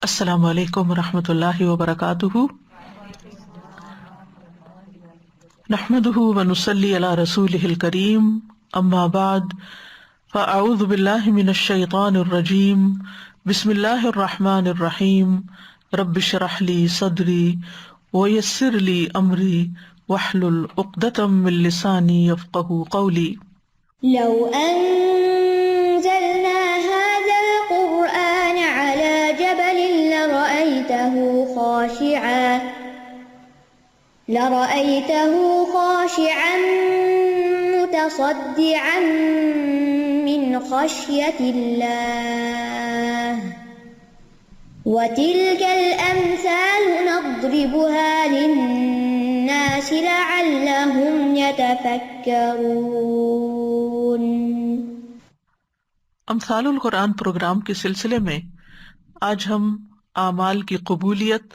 السلام علیکم ورحمۃ اللہ وبرکاتہ، نحمده ونصلی علی رسولہ الکریم، اما بعد فاعوذ باللہ من الشیطان الرجیم، بسم اللہ الرحمن الرحیم، رب اشرح لی صدری ویسر لی امری واحلل عقدۃ من لسانی یفقہوا قولی۔ لو أنزلنا هذا القرآن على جبل لرأيته خاشعا متصدعا من خشية الله وتلك الأمثال نضربها للناس لعلهم يتفكرون۔ امثال القرآن پروگرام کے سلسلے میں آج ہم اعمال کی قبولیت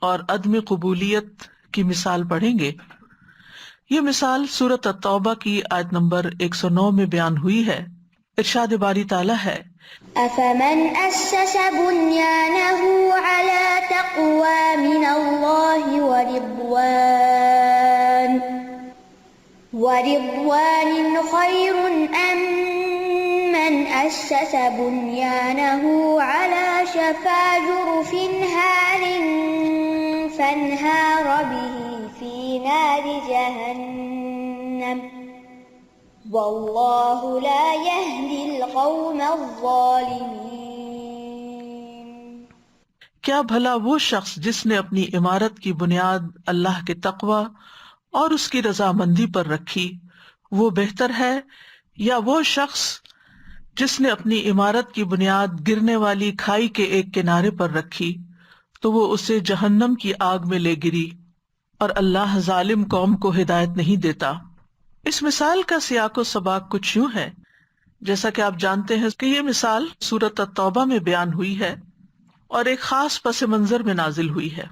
اور عدم قبولیت کی مثال پڑھیں گے۔ یہ مثال سورۃ التوبہ کی آیت نمبر 109 میں بیان ہوئی ہے۔ ارشاد باری تعالیٰ ہے، أفمن أسس بنيانه على تقوى من الله ورضوان خير أم من أسس بنيانه على شفا جرف هار فانهار به في نار جهنم واللہ لا یہدی القوم الظالمین۔ کیا بھلا وہ شخص جس نے اپنی عمارت کی بنیاد اللہ کے تقوی اور اس کی رضامندی پر رکھی وہ بہتر ہے، یا وہ شخص جس نے اپنی عمارت کی بنیاد گرنے والی کھائی کے ایک کنارے پر رکھی تو وہ اسے جہنم کی آگ میں لے گری، اور اللہ ظالم قوم کو ہدایت نہیں دیتا۔ اس مثال کا سیاق و سباق کچھ یوں ہے، جیسا کہ آپ جانتے ہیں کہ یہ مثال سورۃ التوبہ میں بیان ہوئی ہے اور ایک خاص پس منظر میں نازل ہوئی ہے۔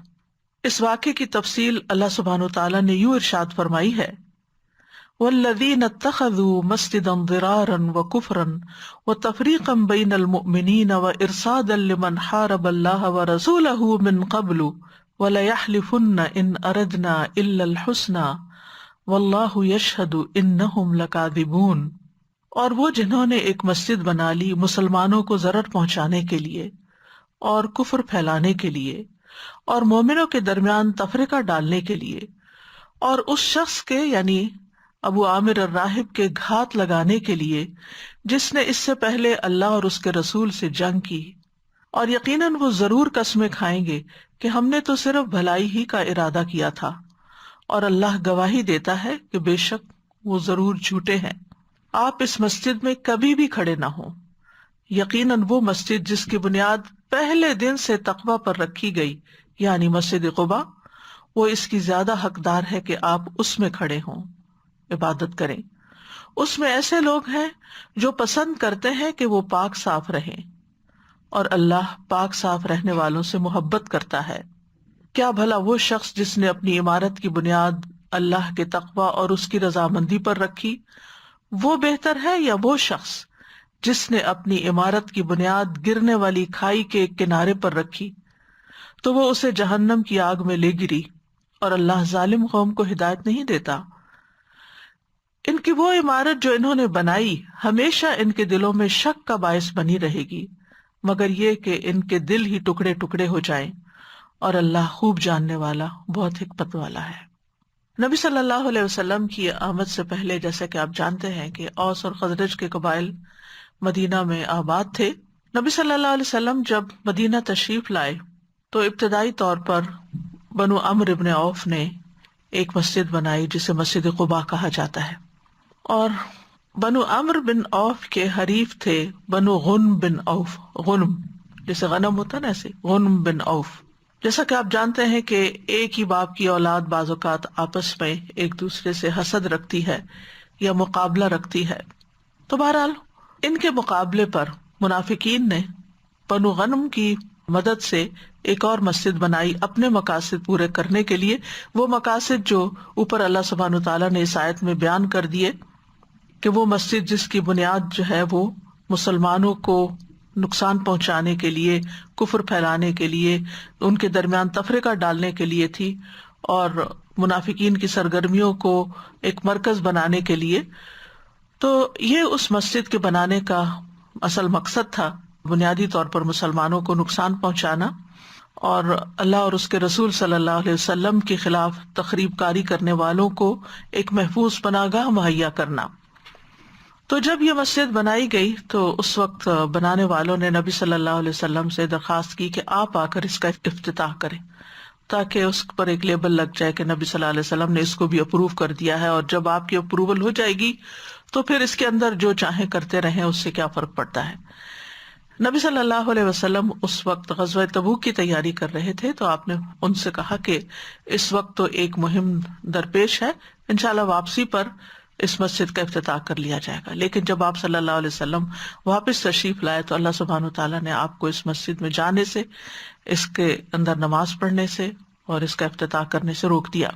اس واقعے کی تفصیل اللہ سبحانہ وتعالیٰ نے یوں ارشاد فرمائی ہے، وَالَّذِينَ اتَّخَذُوا مَسْجِدًا ضِرَارًا وَكُفْرًا وَتَفْرِيقًا بَيْنَ الْمُؤْمِنِينَ وَإِرْصَادًا لِمَنْ حَارَبَ اللَّهَ وَرَسُولَهُ مِنْ قَبْلُ وَلَيَحْلِفُنَّ إِنْ أَرَدْنَا إِلَّا الْحُسْنَى واللہ یشہد انہم لکاذبون۔ اور وہ جنہوں نے ایک مسجد بنا لی مسلمانوں کو ضرر پہنچانے کے لیے اور کفر پھیلانے کے لیے اور مومنوں کے درمیان تفرقہ ڈالنے کے لیے، اور اس شخص کے یعنی ابو عامر الراہب کے گھات لگانے کے لیے جس نے اس سے پہلے اللہ اور اس کے رسول سے جنگ کی، اور یقیناً وہ ضرور قسمیں کھائیں گے کہ ہم نے تو صرف بھلائی ہی کا ارادہ کیا تھا، اور اللہ گواہی دیتا ہے کہ بے شک وہ ضرور جھوٹے ہیں۔ آپ اس مسجد میں کبھی بھی کھڑے نہ ہوں، یقیناً وہ مسجد جس کی بنیاد پہلے دن سے تقوی پر رکھی گئی یعنی مسجد قباء، وہ اس کی زیادہ حقدار ہے کہ آپ اس میں کھڑے ہوں، عبادت کریں۔ اس میں ایسے لوگ ہیں جو پسند کرتے ہیں کہ وہ پاک صاف رہیں، اور اللہ پاک صاف رہنے والوں سے محبت کرتا ہے۔ کیا بھلا وہ شخص جس نے اپنی عمارت کی بنیاد اللہ کے تقوی اور اس کی رضامندی پر رکھی وہ بہتر ہے، یا وہ شخص جس نے اپنی عمارت کی بنیاد گرنے والی کھائی کے ایک کنارے پر رکھی تو وہ اسے جہنم کی آگ میں لے گری، اور اللہ ظالم قوم کو ہدایت نہیں دیتا۔ ان کی وہ عمارت جو انہوں نے بنائی ہمیشہ ان کے دلوں میں شک کا باعث بنی رہے گی، مگر یہ کہ ان کے دل ہی ٹکڑے ٹکڑے ہو جائیں، اور اللہ خوب جاننے والا بہت حکمت والا ہے۔ نبی صلی اللہ علیہ وسلم کی آمد سے پہلے جیسا کہ آپ جانتے ہیں کہ اوس اور خزرج کے قبائل مدینہ میں آباد تھے۔ نبی صلی اللہ علیہ وسلم جب مدینہ تشریف لائے تو ابتدائی طور پر بنو عمرو ابن عوف نے ایک مسجد بنائی جسے مسجد قباء کہا جاتا ہے، اور بنو عمرو بن عوف کے حریف تھے بنو غنم بن عوف، غنم جیسے غنم ہوتا نا ایسے غنم بن عوف۔ جیسا کہ آپ جانتے ہیں کہ ایک ہی باپ کی اولاد بعض اوقات آپس میں ایک دوسرے سے حسد رکھتی ہے یا مقابلہ رکھتی ہے، تو بہرحال ان کے مقابلے پر منافقین نے بنو غنم کی مدد سے ایک اور مسجد بنائی اپنے مقاصد پورے کرنے کے لیے، وہ مقاصد جو اوپر اللہ سبحانہ وتعالیٰ نے اس آیت میں بیان کر دیے کہ وہ مسجد جس کی بنیاد جو ہے وہ مسلمانوں کو نقصان پہنچانے کے لیے، کفر پھیلانے کے لیے، ان کے درمیان تفرقہ ڈالنے کے لیے تھی، اور منافقین کی سرگرمیوں کو ایک مرکز بنانے کے لیے. تو یہ اس مسجد کے بنانے کا اصل مقصد تھا، بنیادی طور پر مسلمانوں کو نقصان پہنچانا اور اللہ اور اس کے رسول صلی اللہ علیہ وسلم کے خلاف تخریب کاری کرنے والوں کو ایک محفوظ پناہ گاہ مہیا کرنا. تو جب یہ مسجد بنائی گئی تو اس وقت بنانے والوں نے نبی صلی اللہ علیہ وسلم سے درخواست کی کہ آپ آ کر اس کا افتتاح کریں، تاکہ اس پر ایک لیبل لگ جائے کہ نبی صلی اللہ علیہ وسلم نے اس کو بھی اپروو کر دیا ہے، اور جب آپ کی اپروول ہو جائے گی تو پھر اس کے اندر جو چاہیں کرتے رہیں، اس سے کیا فرق پڑتا ہے. نبی صلی اللہ علیہ وسلم اس وقت غزوہ تبوک کی تیاری کر رہے تھے، تو آپ نے ان سے کہا کہ اس وقت تو ایک مہم درپیش ہے، انشاءاللہ واپسی پر اس مسجد کا افتتاح کر لیا جائے گا. لیکن جب آپ صلی اللہ علیہ وسلم واپس تشریف لائے تو اللہ سبحانہ وتعالیٰ نے آپ کو اس مسجد میں جانے سے، اس کے اندر نماز پڑھنے سے اور اس کا افتتاح کرنے سے روک دیا،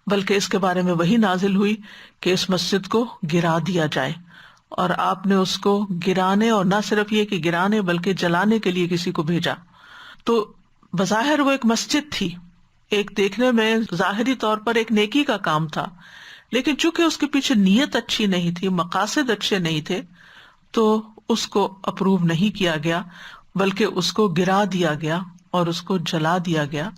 بلکہ اس کے بارے میں وحی نازل ہوئی کہ اس مسجد کو گرا دیا جائے، اور آپ نے اس کو گرانے، اور نہ صرف یہ کہ گرانے بلکہ جلانے کے لیے کسی کو بھیجا. تو بظاہر وہ ایک مسجد تھی، ایک دیکھنے میں ظاہری طور پر ایک نیکی کا کام تھا، لیکن چونکہ اس کے پیچھے نیت اچھی نہیں تھی، مقاصد اچھے نہیں تھے، تو اس کو اپروو نہیں کیا گیا، بلکہ اس کو گرا دیا گیا اور اس کو جلا دیا گیا.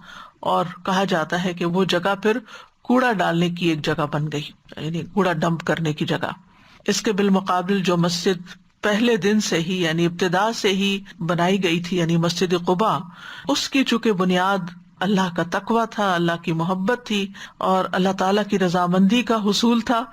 اور کہا جاتا ہے کہ وہ جگہ پھر کوڑا ڈالنے کی ایک جگہ بن گئی، یعنی کوڑا ڈمپ کرنے کی جگہ. اس کے بالمقابل جو مسجد پہلے دن سے ہی، یعنی ابتدا سے ہی بنائی گئی تھی، یعنی مسجد قباء، اس کی چونکہ بنیاد اللہ کا تقویٰ تھا، اللہ کی محبت تھی اور اللہ تعالیٰ کی رضامندی کا حصول تھا،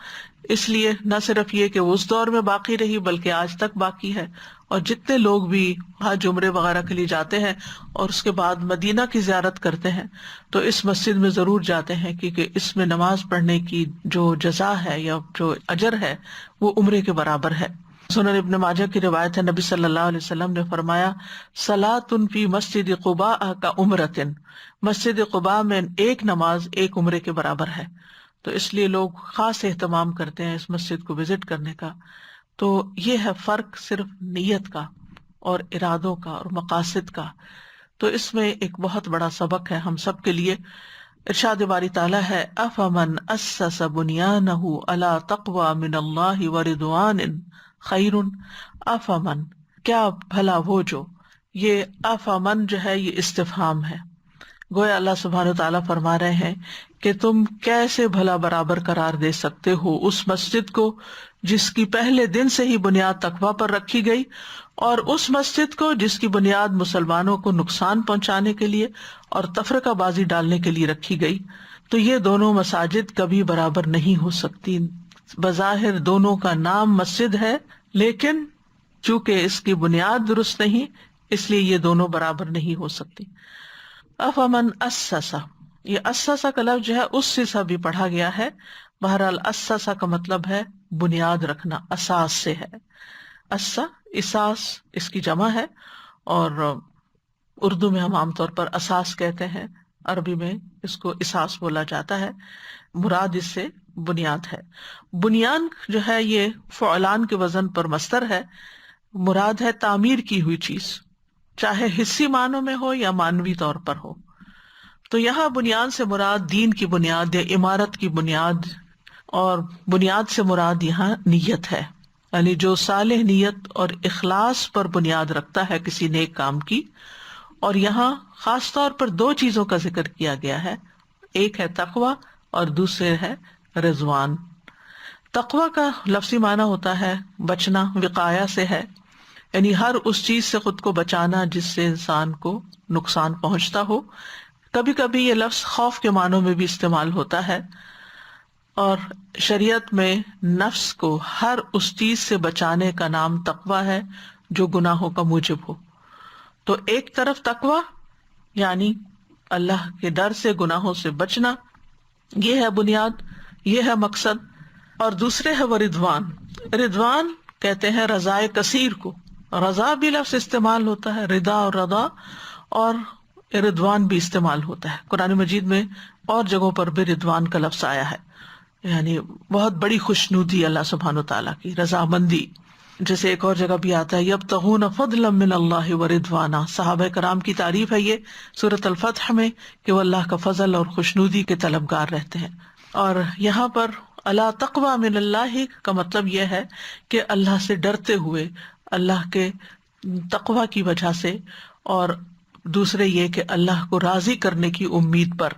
اس لیے نہ صرف یہ کہ وہ اس دور میں باقی رہی بلکہ آج تک باقی ہے. اور جتنے لوگ بھی حج عمرے وغیرہ کے لیے جاتے ہیں اور اس کے بعد مدینہ کی زیارت کرتے ہیں تو اس مسجد میں ضرور جاتے ہیں، کیونکہ اس میں نماز پڑھنے کی جو جزا ہے یا جو اجر ہے وہ عمرے کے برابر ہے. سنن ابن ماجہ کی روایت ہے، نبی صلی اللہ علیہ وسلم نے فرمایا، صلاۃ فی مسجد قباء کا عمرۃ، مسجد قباء میں ایک نماز ایک عمرے کے برابر ہے. تو اس لیے لوگ خاص اہتمام کرتے ہیں اس مسجد کو وزٹ کرنے کا. تو یہ ہے فرق صرف نیت کا اور ارادوں کا اور مقاصد کا. تو اس میں ایک بہت بڑا سبق ہے ہم سب کے لیے. ارشاد باری تعالیٰ ہے، افمن اسس بنیانہ علی تقوی من اللہ ورضوان خیر، افمن، کیا بھلا وہ جو، یہ افمن جو ہے یہ استفہام ہے. گویا اللہ سبحانہ وتعالیٰ فرما رہے ہیں کہ تم کیسے بھلا برابر قرار دے سکتے ہو اس مسجد کو جس کی پہلے دن سے ہی بنیاد تقویٰ پر رکھی گئی، اور اس مسجد کو جس کی بنیاد مسلمانوں کو نقصان پہنچانے کے لیے اور تفرقہ بازی ڈالنے کے لیے رکھی گئی. تو یہ دونوں مساجد کبھی برابر نہیں ہو سکتی. بظاہر دونوں کا نام مسجد ہے، لیکن چونکہ اس کی بنیاد درست نہیں، اس لیے یہ دونوں برابر نہیں ہو سکتی. افمن اسسا، یہ اسسا کا لفظ جو ہے اس سے بھی پڑھا گیا ہے. بہرحال اسسا کا مطلب ہے بنیاد رکھنا، اساس سے ہے. اساس اس کی جمع ہے، اور اردو میں ہم عام طور پر اساس کہتے ہیں، عربی میں اس کو اساس بولا جاتا ہے. مراد اس سے بنیاد ہے. بنیان جو ہے یہ فعلان کے وزن پر مصدر ہے. مراد ہے تعمیر کی ہوئی چیز، چاہے حصی معنوں میں ہو یا معنوی طور پر ہو. تو یہاں بنیاد سے مراد دین کی بنیاد یا عمارت کی بنیاد، اور بنیاد سے مراد یہاں نیت ہے، یعنی جو صالح نیت اور اخلاص پر بنیاد رکھتا ہے کسی نیک کام کی. اور یہاں خاص طور پر دو چیزوں کا ذکر کیا گیا ہے، ایک ہے تقوی اور دوسرے ہے رضوان. تقوی کا لفظی معنی ہوتا ہے بچنا، وقایا سے ہے، یعنی ہر اس چیز سے خود کو بچانا جس سے انسان کو نقصان پہنچتا ہو. کبھی کبھی یہ لفظ خوف کے معنوں میں بھی استعمال ہوتا ہے، اور شریعت میں نفس کو ہر اس چیز سے بچانے کا نام تقوی ہے جو گناہوں کا موجب ہو. تو ایک طرف تقوی یعنی اللہ کے ڈر سے، گناہوں سے بچنا، یہ ہے بنیاد، یہ ہے مقصد. اور دوسرے ہے وہ رضوان. رضوان کہتے ہیں رضائے کثیر کو. رضا بھی لفظ استعمال ہوتا ہے، رضا اور رضا، اور رضوان بھی استعمال ہوتا ہے. قرآن مجید میں اور جگہوں پر بھی رضوان کا لفظ آیا ہے، یعنی بہت بڑی خوشنودی اللہ سبحانہ و تعالیٰ کی رضامندی. جیسے ایک اور جگہ بھی آتا ہے یبتغون فضلا من اللہ ورضوانا، صحابہ کرام کی تعریف ہے یہ سورۃ الفتح میں کہ وہ اللہ کا فضل اور خوشنودی کے طلبگار رہتے ہیں. اور یہاں پر الا تقوی من اللہ کا مطلب یہ ہے کہ اللہ سے ڈرتے ہوئے، اللہ کے تقوی کی وجہ سے، اور دوسرے یہ کہ اللہ کو راضی کرنے کی امید پر،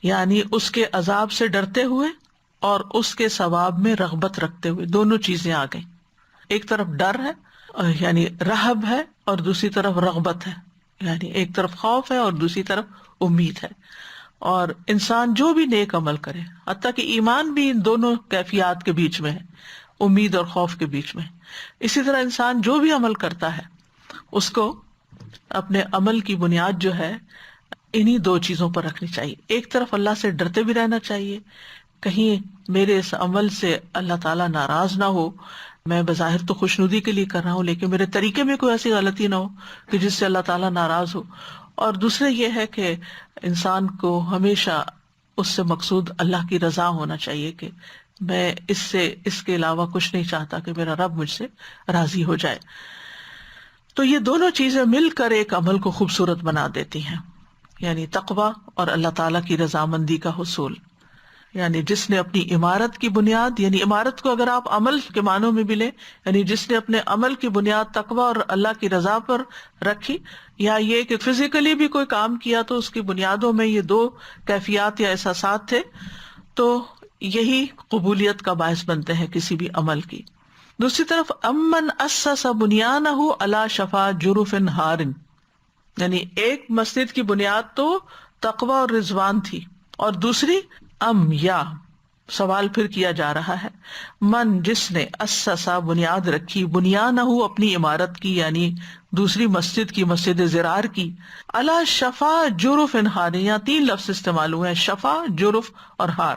یعنی اس کے عذاب سے ڈرتے ہوئے اور اس کے ثواب میں رغبت رکھتے ہوئے. دونوں چیزیں آ گئیں، ایک طرف ڈر ہے یعنی رہب ہے، اور دوسری طرف رغبت ہے یعنی ایک طرف خوف ہے اور دوسری طرف امید ہے. اور انسان جو بھی نیک عمل کرے، حتیٰ کہ ایمان بھی ان دونوں کیفیات کے بیچ میں ہے، امید اور خوف کے بیچ میں. اسی طرح انسان جو بھی عمل کرتا ہے اس کو اپنے عمل کی بنیاد جو ہے انہی دو چیزوں پر رکھنی چاہیے. ایک طرف اللہ سے ڈرتے بھی رہنا چاہیے، کہیں میرے اس عمل سے اللہ تعالیٰ ناراض نہ ہو، میں بظاہر تو خوشنودی کے لیے کر رہا ہوں لیکن میرے طریقے میں کوئی ایسی غلطی نہ ہو کہ جس سے اللہ تعالیٰ ناراض ہو. اور دوسرے یہ ہے کہ انسان کو ہمیشہ اس سے مقصود اللہ کی رضا ہونا چاہیے کہ میں اس کے علاوہ کچھ نہیں چاہتا کہ میرا رب مجھ سے راضی ہو جائے. تو یہ دونوں چیزیں مل کر ایک عمل کو خوبصورت بنا دیتی ہیں، یعنی تقویٰ اور اللہ تعالیٰ کی رضامندی کا حصول. یعنی جس نے اپنی عمارت کی بنیاد، یعنی عمارت کو اگر آپ عمل کے معنوں میں بھی لیں، یعنی جس نے اپنے عمل کی بنیاد تقویٰ اور اللہ کی رضا پر رکھی، یا یہ کہ فزیکلی بھی کوئی کام کیا تو اس کی بنیادوں میں یہ دو کیفیات یا احساسات تھے، تو یہی قبولیت کا باعث بنتے ہیں کسی بھی عمل کی. دوسری طرف امن اسس بنیانہ علی شفا جرف ہار، یعنی ایک مسجد کی بنیاد تو تقویٰ اور رضوان تھی، اور دوسری یا سوال پھر کیا جا رہا ہے من جس نے اسسا بنیاد رکھی، بنیانہ اپنی عمارت کی یعنی دوسری مسجد کی، مسجد زرار کی، علی شفا جرف ہار، یہاں تین لفظ استعمال ہوئے ہیں، شفا، جرف اور ہار.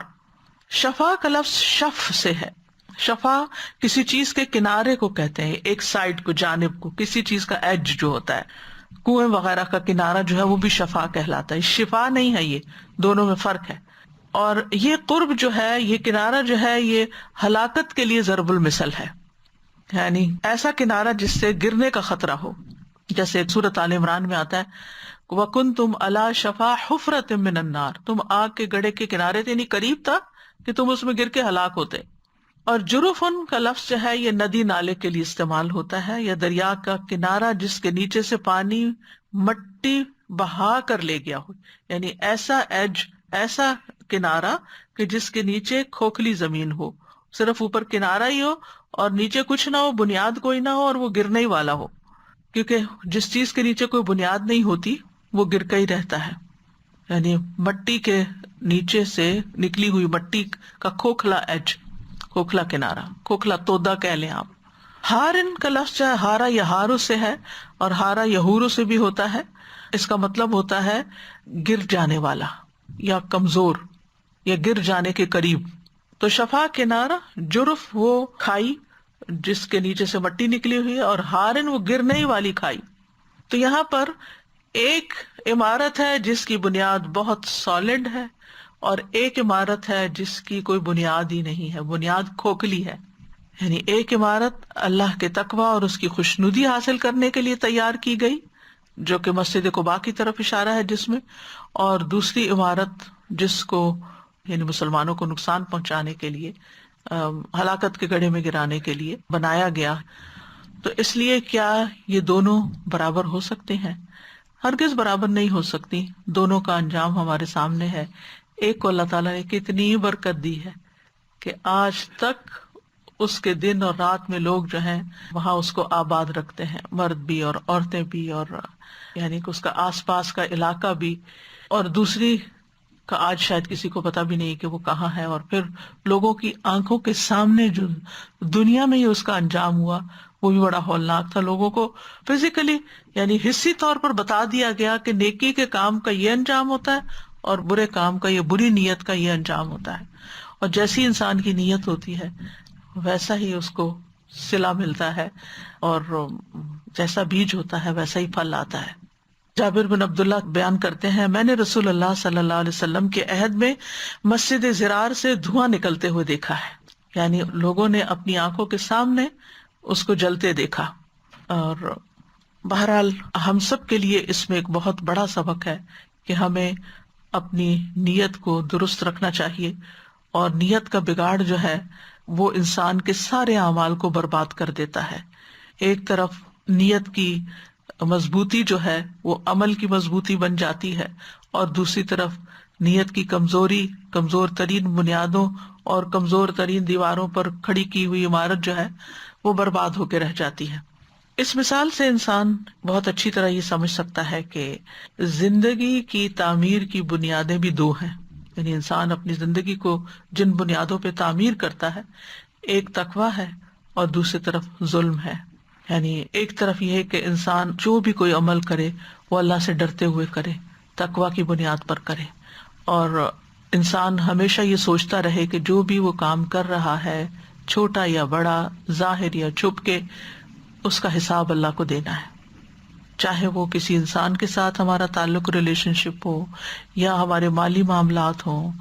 شفا کا لفظ شف سے ہے. شفا کسی چیز کے کنارے کو کہتے ہیں، ایک سائڈ کو، جانب کو، کسی چیز کا ایج جو ہوتا ہے، کنویں وغیرہ کا کنارہ جو ہے وہ بھی شفا کہلاتا ہے. شفا نہیں ہے، یہ دونوں میں فرق ہے. اور یہ قرب جو ہے، یہ کنارہ جو ہے، یہ ہلاکت کے لیے ضرب المثل ہے، یعنی ایسا کنارہ جس سے گرنے کا خطرہ ہو. جیسے سورۃ آل عمران میں آتا ہے وَكُنْتُمْ عَلَى شَفَا حُفْرَةٍ مِّنَ النَّارِ، تم آگ کے گڑھے کے کنارے تھے، یعنی قریب تھا کہ تم اس میں گر کے ہلاک ہوتے. اور جرفن کا لفظ جو ہے یہ ندی نالے کے لیے استعمال ہوتا ہے، یا دریا کا کنارہ جس کے نیچے سے پانی مٹی بہا کر لے گیا ہو، یعنی ایسا ایج، ایسا کنارہ کہ جس کے نیچے کھوکھلی زمین ہو، صرف اوپر کنارہ ہی ہو اور نیچے کچھ نہ ہو، بنیاد کوئی نہ ہو اور وہ گرنے ہی والا ہو. کیونکہ جس چیز کے نیچے کوئی بنیاد نہیں ہوتی وہ گر کا ہی رہتا ہے، یعنی مٹی کے نیچے سے نکلی ہوئی مٹی کا کھوکھلا ایج، کھوکھلا کنارہ، کھوکھلا تودا کہہ لیں آپ. ہارن کا لفظ چاہے ہارا یا ہارو سے ہے اور ہارا یہورو سے بھی ہوتا ہے. اس کا مطلب ہوتا ہے گر جانے والا یا کمزور یا گر جانے کے قریب. تو شفا کنارہ، جرف وہ کھائی جس کے نیچے سے مٹی نکلی ہوئی ہے، اور ہارن وہ گرنے ہی والی کھائی. تو یہاں پر ایک عمارت ہے جس کی بنیاد بہت سالڈ ہے، اور ایک عمارت ہے جس کی کوئی بنیاد ہی نہیں ہے، بنیاد کھوکھلی ہے. یعنی ایک عمارت اللہ کے تقویٰ اور اس کی خوشنودی حاصل کرنے کے لیے تیار کی گئی، جو کہ مسجد قباء کی طرف اشارہ ہے جس میں، اور دوسری عمارت جس کو یعنی مسلمانوں کو نقصان پہنچانے کے لیے، ہلاکت کے گڑھے میں گرانے کے لیے بنایا گیا. تو اس لیے کیا یہ دونوں برابر ہو سکتے ہیں؟ ہرگز برابر نہیں ہو سکتی. دونوں کا انجام ہمارے سامنے ہے. ایک کو اللہ تعالیٰ نے کتنی برکت دی ہے کہ آج تک اس کے دن اور رات میں لوگ جو ہیں وہاں اس کو آباد رکھتے ہیں، مرد بھی اور عورتیں بھی، اور یعنی کہ اس کا آس پاس کا علاقہ بھی. اور دوسری کا آج شاید کسی کو پتا بھی نہیں کہ وہ کہاں ہے، اور پھر لوگوں کی آنکھوں کے سامنے جو دنیا میں ہی اس کا انجام ہوا وہ بھی بڑا ہولناک تھا. لوگوں کو فزیکلی یعنی حصی طور پر بتا دیا گیا کہ نیکی کے کام کا یہ انجام ہوتا ہے اور برے کام کا، یہ بری نیت کا یہ انجام ہوتا ہے. اور جیسی انسان کی نیت ہوتی ہے ویسا ہی اس کو صلہ ملتا ہے، اور جیسا بیج ہوتا ہے ویسا ہی پھل آتا ہے. جابر بن عبداللہ بیان کرتے ہیں میں نے رسول اللہ صلی اللہ علیہ وسلم کے عہد میں مسجد زرار سے دھواں نکلتے ہوئے دیکھا ہے. یعنی لوگوں نے اپنی آنکھوں کے سامنے اس کو جلتے دیکھا. اور بہرحال ہم سب کے لیے اس میں ایک بہت بڑا سبق ہے کہ ہمیں اپنی نیت کو درست رکھنا چاہیے، اور نیت کا بگاڑ جو ہے وہ انسان کے سارے اعمال کو برباد کر دیتا ہے. ایک طرف نیت کی مضبوطی جو ہے وہ عمل کی مضبوطی بن جاتی ہے، اور دوسری طرف نیت کی کمزوری کمزور ترین بنیادوں اور کمزور ترین دیواروں پر کھڑی کی ہوئی عمارت جو ہے وہ برباد ہو کے رہ جاتی ہے. اس مثال سے انسان بہت اچھی طرح یہ سمجھ سکتا ہے کہ زندگی کی تعمیر کی بنیادیں بھی دو ہیں. یعنی انسان اپنی زندگی کو جن بنیادوں پہ تعمیر کرتا ہے، ایک تقویٰ ہے اور دوسری طرف ظلم ہے. یعنی ایک طرف یہ ہے کہ انسان جو بھی کوئی عمل کرے وہ اللہ سے ڈرتے ہوئے کرے، تقویٰ کی بنیاد پر کرے، اور انسان ہمیشہ یہ سوچتا رہے کہ جو بھی وہ کام کر رہا ہے، چھوٹا یا بڑا، ظاہر یا چھپ کے، اس کا حساب اللہ کو دینا ہے. چاہے وہ کسی انسان کے ساتھ ہمارا تعلق ریلیشن شپ ہو، یا ہمارے مالی معاملات ہوں،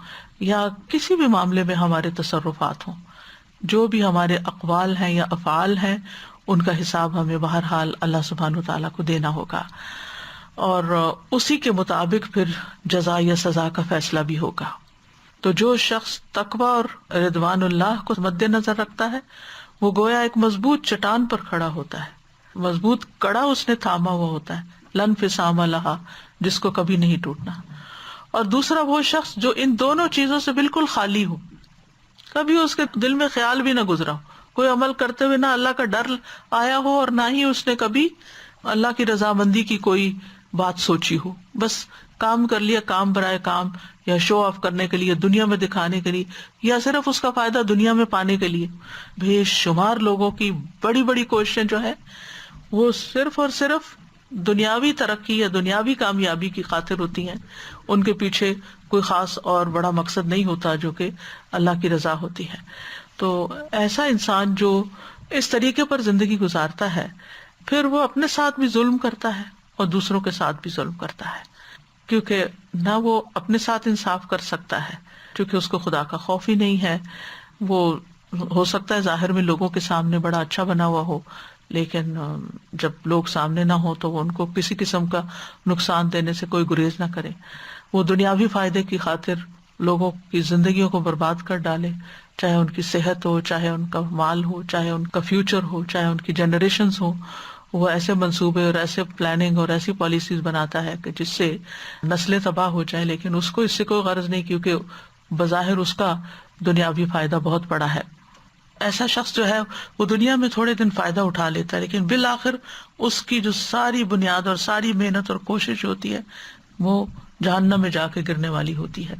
یا کسی بھی معاملے میں ہمارے تصرفات ہوں، جو بھی ہمارے اقوال ہیں یا افعال ہیں، ان کا حساب ہمیں بہرحال اللہ سبحانہ وتعالیٰ کو دینا ہوگا، اور اسی کے مطابق پھر جزا یا سزا کا فیصلہ بھی ہوگا. تو جو شخص تقویٰ اور رضوان اللہ کو مد نظر رکھتا ہے، وہ گویا ایک مضبوط چٹان پر کھڑا ہوتا ہے، مضبوط کڑا اس نے تھاما ہوا ہوتا ہے، لن فسام لہا، جس کو کبھی نہیں ٹوٹنا. اور دوسرا وہ شخص جو ان دونوں چیزوں سے بالکل خالی ہو، کبھی اس کے دل میں خیال بھی نہ گزرا ہو، کوئی عمل کرتے ہوئے نہ اللہ کا ڈر آیا ہو، اور نہ ہی اس نے کبھی اللہ کی رضامندی کی کوئی بات سوچی ہو، بس کام کر لیا، کام برائے کام، یا شو آف کرنے کے لیے، دنیا میں دکھانے کے لیے، یا صرف اس کا فائدہ دنیا میں پانے کے لیے. بے شمار لوگوں کی بڑی بڑی کوششیں جو ہے وہ صرف اور صرف دنیاوی ترقی یا دنیاوی کامیابی کی خاطر ہوتی ہیں. ان کے پیچھے کوئی خاص اور بڑا مقصد نہیں ہوتا جو کہ اللہ کی رضا ہوتی ہے. تو ایسا انسان جو اس طریقے پر زندگی گزارتا ہے، پھر وہ اپنے ساتھ بھی ظلم کرتا ہے اور دوسروں کے ساتھ بھی ظلم کرتا ہے، کیونکہ نہ وہ اپنے ساتھ انصاف کر سکتا ہے، کیونکہ اس کو خدا کا خوف ہی نہیں ہے. وہ ہو سکتا ہے ظاہر میں لوگوں کے سامنے بڑا اچھا بنا ہوا ہو، لیکن جب لوگ سامنے نہ ہو تو وہ ان کو کسی قسم کا نقصان دینے سے کوئی گریز نہ کرے. وہ دنیاوی فائدے کی خاطر لوگوں کی زندگیوں کو برباد کر ڈالے، چاہے ان کی صحت ہو، چاہے ان کا مال ہو، چاہے ان کا فیوچر ہو، چاہے ان کی جنریشنز ہو. وہ ایسے منصوبے اور ایسے پلاننگ اور ایسی پالیسیز بناتا ہے کہ جس سے نسلیں تباہ ہو جائیں، لیکن اس کو اس سے کوئی غرض نہیں، کیونکہ بظاہر اس کا دنیاوی فائدہ بہت بڑا ہے. ایسا شخص جو ہے وہ دنیا میں تھوڑے دن فائدہ اٹھا لیتا ہے، لیکن بالآخر اس کی جو ساری بنیاد اور ساری محنت اور کوشش ہوتی ہے وہ جہنم میں جا کے گرنے والی ہوتی ہے.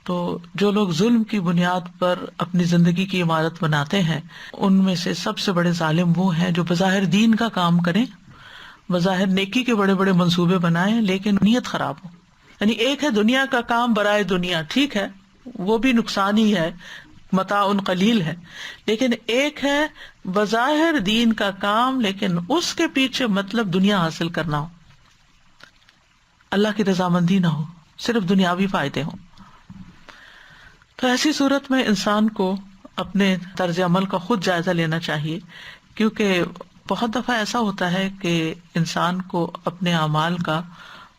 تو جو لوگ ظلم کی بنیاد پر اپنی زندگی کی عمارت بناتے ہیں، ان میں سے سب سے بڑے ظالم وہ ہیں جو بظاہر دین کا کام کریں، بظاہر نیکی کے بڑے بڑے منصوبے بنائیں، لیکن نیت خراب ہو. یعنی ایک ہے دنیا کا کام برائے دنیا، ٹھیک ہے وہ بھی نقصان ہی ہے، متاع قلیل ہے، لیکن ایک ہے بظاہر دین کا کام لیکن اس کے پیچھے مطلب دنیا حاصل کرنا ہو، اللہ کی رضامندی نہ ہو، صرف دنیاوی فائدے ہوں. تو ایسی صورت میں انسان کو اپنے طرز عمل کا خود جائزہ لینا چاہیے، کیونکہ بہت دفعہ ایسا ہوتا ہے کہ انسان کو اپنے اعمال کا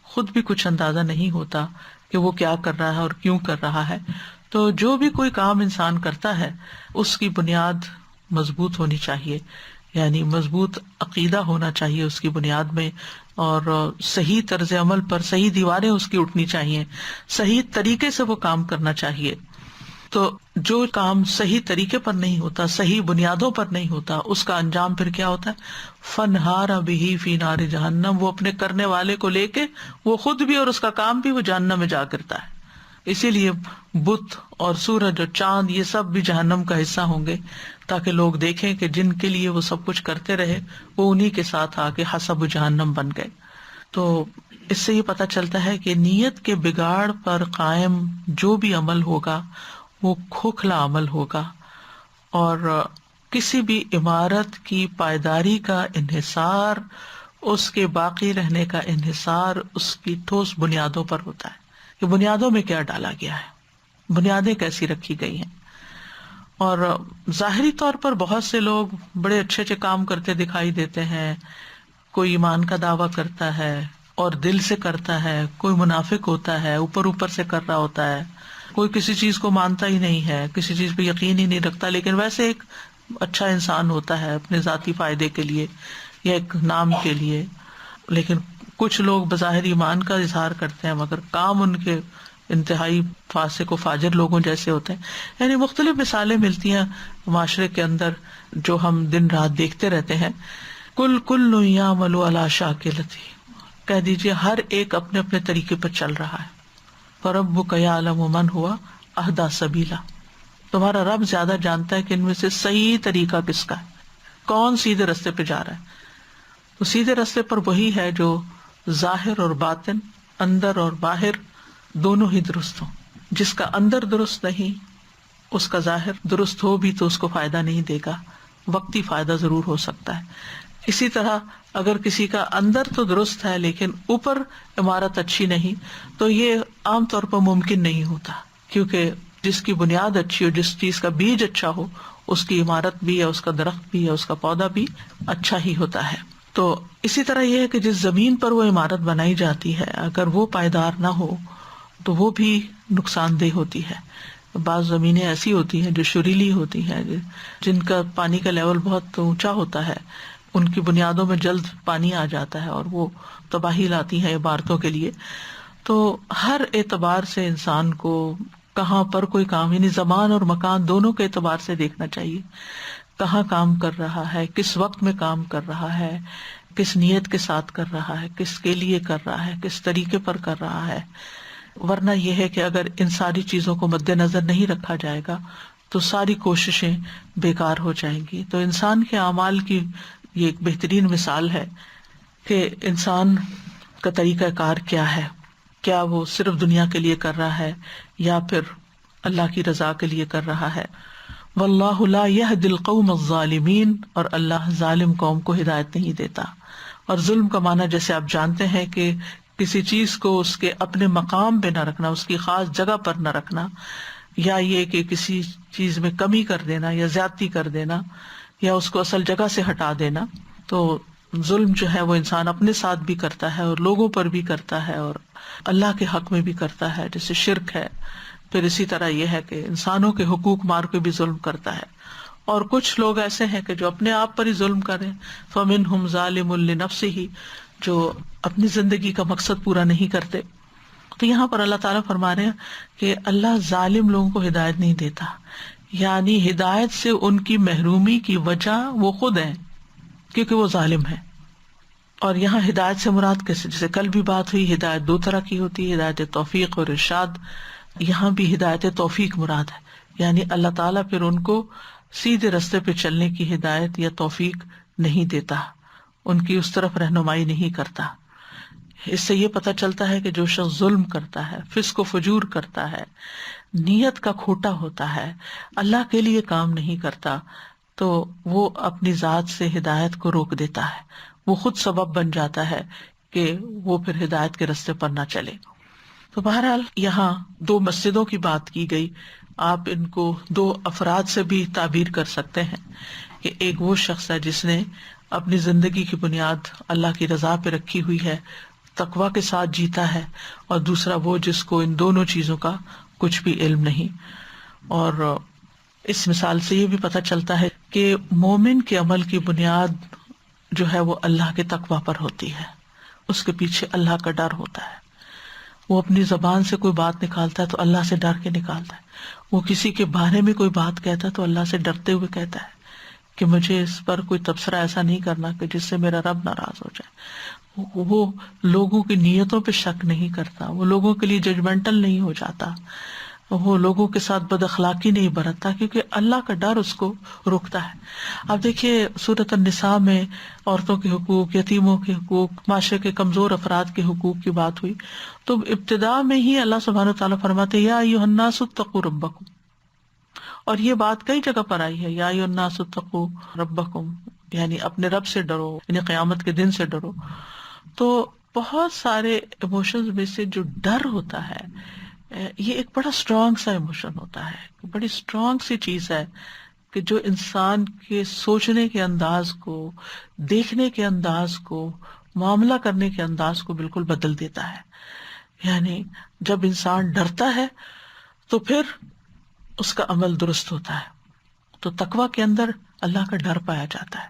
خود بھی کچھ اندازہ نہیں ہوتا کہ وہ کیا کر رہا ہے اور کیوں کر رہا ہے. تو جو بھی کوئی کام انسان کرتا ہے اس کی بنیاد مضبوط ہونی چاہیے، یعنی مضبوط عقیدہ ہونا چاہیے اس کی بنیاد میں، اور صحیح طرز عمل پر صحیح دیواریں اس کی اٹھنی چاہیے، صحیح طریقے سے وہ کام کرنا چاہیے. تو جو کام صحیح طریقے پر نہیں ہوتا، صحیح بنیادوں پر نہیں ہوتا، اس کا انجام پھر کیا ہوتا ہے؟ فَانْهَارَ بِهِ فِي نَارِ جَهَنَّمَ، وہ اپنے کرنے والے کو لے کے وہ خود بھی اور اس کا کام بھی وہ جہنم میں جا گرتا ہے. اسی لیے بت اور سورج اور چاند یہ سب بھی جہنم کا حصہ ہوں گے، تاکہ لوگ دیکھیں کہ جن کے لیے وہ سب کچھ کرتے رہے وہ انہی کے ساتھ آ کے حسب جہنم بن گئے. تو اس سے یہ پتہ چلتا ہے کہ نیت کے بگاڑ پر قائم جو بھی عمل ہوگا وہ کھوکھلا عمل ہوگا، اور کسی بھی عمارت کی پائیداری کا انحصار، اس کے باقی رہنے کا انحصار اس کی ٹھوس بنیادوں پر ہوتا ہے کہ بنیادوں میں کیا ڈالا گیا ہے، بنیادیں کیسی رکھی گئی ہیں. اور ظاہری طور پر بہت سے لوگ بڑے اچھے اچھے کام کرتے دکھائی دیتے ہیں. کوئی ایمان کا دعویٰ کرتا ہے اور دل سے کرتا ہے، کوئی منافق ہوتا ہے اوپر اوپر سے کر رہا ہوتا ہے، کوئی کسی چیز کو مانتا ہی نہیں ہے، کسی چیز پہ یقین ہی نہیں رکھتا، لیکن ویسے ایک اچھا انسان ہوتا ہے اپنے ذاتی فائدے کے لیے یا ایک نام کے لیے. لیکن کچھ لوگ بظاہر ایمان کا اظہار کرتے ہیں مگر کام ان کے انتہائی فاسق و فاجر لوگوں جیسے ہوتے ہیں. یعنی مختلف مثالیں ملتی ہیں معاشرے کے اندر جو ہم دن رات دیکھتے رہتے ہیں. کل یعمل علی شاکلتہ، کہہ دیجیے ہر ایک اپنے اپنے طریقے پر چل رہا ہے. فربک یعلم من ہوا اہدی سبیلا، تمہارا رب زیادہ جانتا ہے کہ ان میں سے صحیح طریقہ کس کا ہے، کون سیدھے رستے پہ جا رہا ہے. تو سیدھے رستے پر وہی ہے جو ظاہر اور باطن، اندر اور باہر دونوں ہی درست ہوں. جس کا اندر درست نہیں اس کا ظاہر درست ہو بھی تو اس کو فائدہ نہیں دے گا، وقتی فائدہ ضرور ہو سکتا ہے. اسی طرح اگر کسی کا اندر تو درست ہے لیکن اوپر عمارت اچھی نہیں تو یہ عام طور پر ممکن نہیں ہوتا، کیونکہ جس کی بنیاد اچھی ہو، جس چیز کا بیج اچھا ہو، اس کی عمارت بھی ہے، اس کا درخت بھی ہے، اس کا پودا بھی اچھا ہی ہوتا ہے. تو اسی طرح یہ ہے کہ جس زمین پر وہ عمارت بنائی جاتی ہے اگر وہ پائیدار نہ ہو تو وہ بھی نقصان دہ ہوتی ہے. بعض زمینیں ایسی ہوتی ہیں جو شریلی ہوتی ہیں، جن کا پانی کا لیول بہت اونچا ہوتا ہے، ان کی بنیادوں میں جلد پانی آ جاتا ہے اور وہ تباہی لاتی ہیں عمارتوں کے لیے. تو ہر اعتبار سے انسان کو کہاں پر کوئی کام، یعنی زمان اور مکان دونوں کے اعتبار سے دیکھنا چاہیے. کہاں کام کر رہا ہے، کس وقت میں کام کر رہا ہے، کس نیت کے ساتھ کر رہا ہے، کس کے لیے کر رہا ہے، کس طریقے پر کر رہا ہے. ورنہ یہ ہے کہ اگر ان ساری چیزوں کو مد نظر نہیں رکھا جائے گا تو ساری کوششیں بیکار ہو جائیں گی. تو انسان کے اعمال کی یہ ایک بہترین مثال ہے کہ انسان کا طریقہ کار کیا ہے، کیا وہ صرف دنیا کے لیے کر رہا ہے یا پھر اللہ کی رضا کے لیے کر رہا ہے. واللہ لا یہدی القوم الظالمین، اور اللہ ظالم قوم کو ہدایت نہیں دیتا. اور ظلم کا معنی جیسے آپ جانتے ہیں کہ کسی چیز کو اس کے اپنے مقام پہ نہ رکھنا، اس کی خاص جگہ پر نہ رکھنا، یا یہ کہ کسی چیز میں کمی کر دینا یا زیادتی کر دینا یا اس کو اصل جگہ سے ہٹا دینا. تو ظلم جو ہے وہ انسان اپنے ساتھ بھی کرتا ہے اور لوگوں پر بھی کرتا ہے اور اللہ کے حق میں بھی کرتا ہے، جیسے شرک ہے. پھر اسی طرح یہ ہے کہ انسانوں کے حقوق مار کے بھی ظلم کرتا ہے. اور کچھ لوگ ایسے ہیں کہ جو اپنے آپ پر ہی ظلم کریں، فَمِنْهُمْ ظَالِمٌ لِنَفْسِهِ، جو اپنی زندگی کا مقصد پورا نہیں کرتے. تو یہاں پر اللہ تعالیٰ فرما رہے ہیں کہ اللہ ظالم لوگوں کو ہدایت نہیں دیتا، یعنی ہدایت سے ان کی محرومی کی وجہ وہ خود ہیں کیونکہ وہ ظالم ہیں. اور یہاں ہدایت سے مراد کیسے، جیسے کل بھی بات ہوئی، ہدایت دو طرح کی ہوتی ہے، ہدایت توفیق اور ارشاد. یہاں بھی ہدایت توفیق مراد ہے، یعنی اللہ تعالیٰ پھر ان کو سیدھے رستے پہ چلنے کی ہدایت یا توفیق نہیں دیتا، ان کی اس طرف رہنمائی نہیں کرتا. اس سے یہ پتہ چلتا ہے کہ جو شخص ظلم کرتا ہے، فسق و فجور کرتا ہے، نیت کا کھوٹا ہوتا ہے، اللہ کے لیے کام نہیں کرتا، تو وہ اپنی ذات سے ہدایت کو روک دیتا ہے. وہ خود سبب بن جاتا ہے کہ وہ پھر ہدایت کے رستے پر نہ چلے. تو بہرحال یہاں دو مسجدوں کی بات کی گئی. آپ ان کو دو افراد سے بھی تعبیر کر سکتے ہیں کہ ایک وہ شخص ہے جس نے اپنی زندگی کی بنیاد اللہ کی رضا پہ رکھی ہوئی ہے، تقوی کے ساتھ جیتا ہے، اور دوسرا وہ جس کو ان دونوں چیزوں کا کچھ بھی علم نہیں. اور اس مثال سے یہ بھی پتہ چلتا ہے کہ مومن کے عمل کی بنیاد جو ہے وہ اللہ کے تقوی پر ہوتی ہے، اس کے پیچھے اللہ کا ڈر ہوتا ہے. وہ اپنی زبان سے کوئی بات نکالتا ہے تو اللہ سے ڈر کے نکالتا ہے. وہ کسی کے بارے میں کوئی بات کہتا ہے تو اللہ سے ڈرتے ہوئے کہتا ہے کہ مجھے اس پر کوئی تبصرہ ایسا نہیں کرنا کہ جس سے میرا رب ناراض ہو جائے. وہ لوگوں کی نیتوں پہ شک نہیں کرتا، وہ لوگوں کے لیے ججمنٹل نہیں ہو جاتا، وہ لوگوں کے ساتھ بد اخلاقی نہیں برتتا، کیونکہ اللہ کا ڈر اس کو روکتا ہے. اب دیکھیے سورۃ النساء میں عورتوں کے حقوق، یتیموں کے حقوق، معاشرے کے کمزور افراد کے حقوق کی بات ہوئی تو ابتدا میں ہی اللہ سبحانہ وتعالیٰ فرماتے یا ایھا الناس اتقوا ربکم، اور یہ بات کئی جگہ پر آئی ہے، یا ایھا الناس اتقوا ربکم، یعنی اپنے رب سے ڈرو، یعنی قیامت کے دن سے ڈرو. تو بہت سارے ایموشنز میں سے جو ڈر ہوتا ہے، یہ ایک بڑا اسٹرانگ سا ایموشن ہوتا ہے، بڑی اسٹرانگ سی چیز ہے کہ جو انسان کے سوچنے کے انداز کو، دیکھنے کے انداز کو، معاملہ کرنے کے انداز کو بالکل بدل دیتا ہے. یعنی جب انسان ڈرتا ہے تو پھر اس کا عمل درست ہوتا ہے. تو تقویٰ کے اندر اللہ کا ڈر پایا جاتا ہے،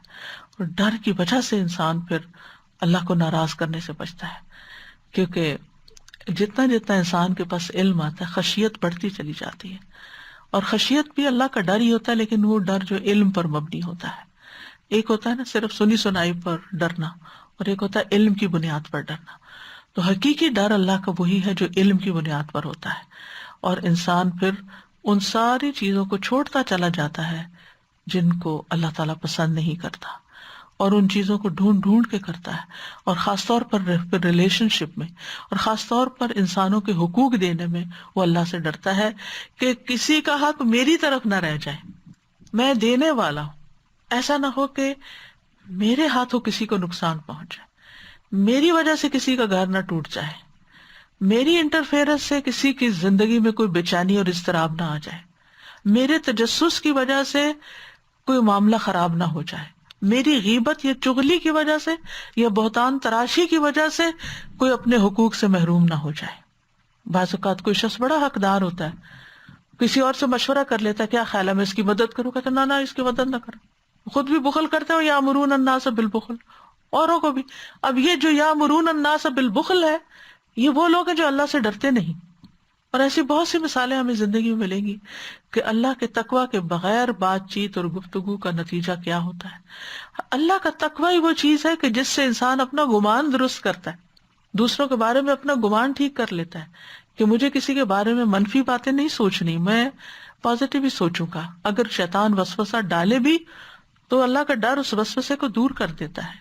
اور ڈر کی وجہ سے انسان پھر اللہ کو ناراض کرنے سے بچتا ہے. کیونکہ جتنا جتنا انسان کے پاس علم آتا ہے خشیت بڑھتی چلی جاتی ہے، اور خشیت بھی اللہ کا ڈر ہی ہوتا ہے، لیکن وہ ڈر جو علم پر مبنی ہوتا ہے. ایک ہوتا ہے نا صرف سنی سنائی پر ڈرنا، اور ایک ہوتا ہے علم کی بنیاد پر ڈرنا. تو حقیقی ڈر اللہ کا وہی ہے جو علم کی بنیاد پر ہوتا ہے، اور انسان پھر ان ساری چیزوں کو چھوڑتا چلا جاتا ہے جن کو اللہ تعالیٰ پسند نہیں کرتا، اور ان چیزوں کو ڈھونڈ ڈھونڈ کے کرتا ہے. اور خاص طور پر ریلیشن شپ میں، اور خاص طور پر انسانوں کے حقوق دینے میں وہ اللہ سے ڈرتا ہے کہ کسی کا حق میری طرف نہ رہ جائے، میں دینے والا ہوں. ایسا نہ ہو کہ میرے ہاتھوں کسی کو نقصان پہنچ جائے، میری وجہ سے کسی کا گھر نہ ٹوٹ جائے، میری انٹرفیئرنس سے کسی کی زندگی میں کوئی بے چینی اور اضطراب نہ آ جائے، میرے تجسس کی وجہ سے کوئی معاملہ خراب نہ ہو جائے، میری غیبت یا چغلی کی وجہ سے یا بہتان تراشی کی وجہ سے کوئی اپنے حقوق سے محروم نہ ہو جائے. بعض اوقات کوئی شخص بڑا حقدار ہوتا ہے، کسی اور سے مشورہ کر لیتا ہے کیا خیال ہے میں اس کی مدد کروں، کہتا نہ اس کی مدد نہ کرو. خود بھی بخل کرتے ہو، یامرون الناس بالبخل، اوروں کو بھی. اب یہ جو یامرون الناس بالبخل ہے، یہ وہ لوگ ہیں جو اللہ سے ڈرتے نہیں. اور ایسی بہت سی مثالیں ہمیں زندگی میں ملیں گی کہ اللہ کے تقویٰ کے بغیر بات چیت اور گفتگو کا نتیجہ کیا ہوتا ہے. اللہ کا تقویٰ ہی وہ چیز ہے کہ جس سے انسان اپنا گمان درست کرتا ہے، دوسروں کے بارے میں اپنا گمان ٹھیک کر لیتا ہے کہ مجھے کسی کے بارے میں منفی باتیں نہیں سوچنی، میں پازیٹیو ہی سوچوں گا. اگر شیطان وسوسہ ڈالے بھی تو اللہ کا ڈر اس وسوسے کو دور کر دیتا ہے،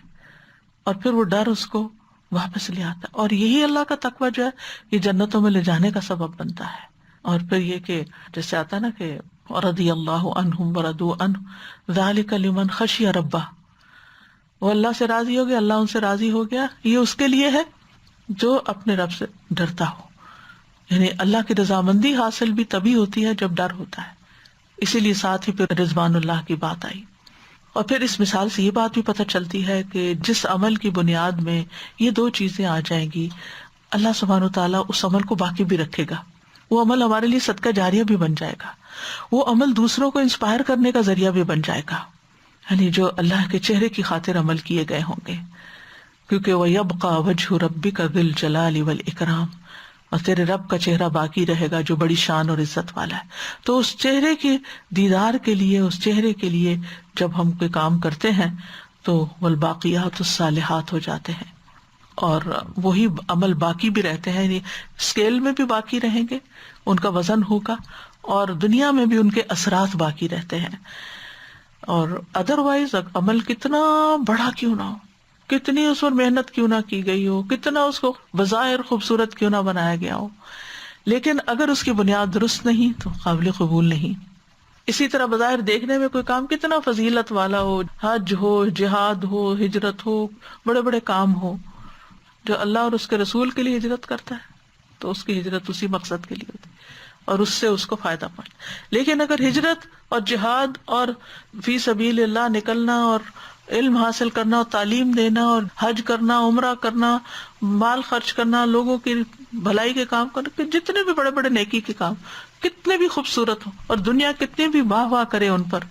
اور پھر وہ ڈر اس کو واپس لے آتا ہے. اور یہی اللہ کا تقویٰ جو ہے یہ جنتوں میں لے جانے کا سبب بنتا ہے. اور پھر یہ کہ جیسے آتا نا کہ رضی اللہ عنہم ورضوا عنہ ذالک لمن خشی ربہ، وہ اللہ سے راضی ہو گیا، اللہ ان سے راضی ہو گیا، یہ اس کے لیے ہے جو اپنے رب سے ڈرتا ہو. یعنی اللہ کی رضامندی حاصل بھی تبھی ہوتی ہے جب ڈر ہوتا ہے. اسی لیے ساتھ ہی پھر رضوان اللہ کی بات آئی. اور پھر اس مثال سے یہ بات بھی پتہ چلتی ہے کہ جس عمل کی بنیاد میں یہ دو چیزیں آ جائیں گی، اللہ سبحانہ وتعالیٰ اس عمل کو باقی بھی رکھے گا. وہ عمل ہمارے لیے صدقہ جاریہ بھی بن جائے گا، وہ عمل دوسروں کو انسپائر کرنے کا ذریعہ بھی بن جائے گا. یعنی جو اللہ کے چہرے کی خاطر عمل کیے گئے ہوں گے، کیونکہ وَيَبْقَى وَجْهُ رَبِّكَ ذِي الْجَلَالِ وَالْإِكْرَامِ، اور تیرے رب کا چہرہ باقی رہے گا جو بڑی شان اور عزت والا ہے. تو اس چہرے کے دیدار کے لیے، اس چہرے کے لیے جب ہم کوئی کام کرتے ہیں تو والباقیات الصالحات ہو جاتے ہیں، اور وہی عمل باقی بھی رہتے ہیں. یعنی اسکیل میں بھی باقی رہیں گے، ان کا وزن ہوگا، اور دنیا میں بھی ان کے اثرات باقی رہتے ہیں. اور ادروائز عمل کتنا بڑا کیوں نہ ہو، کتنی اس پر محنت کیوں نہ کی گئی ہو، کتنا اس کو بظاہر خوبصورت کیوں نہ بنایا گیا ہو، لیکن اگر اس کی بنیاد درست نہیں تو قابل قبول نہیں. اسی طرح بظاہر دیکھنے میں کوئی کام کتنا فضیلت والا ہو، حج ہو، جہاد ہو، ہجرت ہو، بڑے بڑے کام ہو، جو اللہ اور اس کے رسول کے لیے ہجرت کرتا ہے تو اس کی ہجرت اسی مقصد کے لیے ہوتی ہے اور اس سے اس کو فائدہ پہنچے. لیکن اگر ہجرت اور جہاد اور فی سبیل اللہ نکلنا اور علم حاصل کرنا اور تعلیم دینا اور حج کرنا، عمرہ کرنا، مال خرچ کرنا، لوگوں کی بھلائی کے کام کرنا، جتنے بھی بڑے بڑے نیکی کے کام کتنے بھی خوبصورت ہوں اور دنیا کتنی بھی واہ واہ کرے ان پر،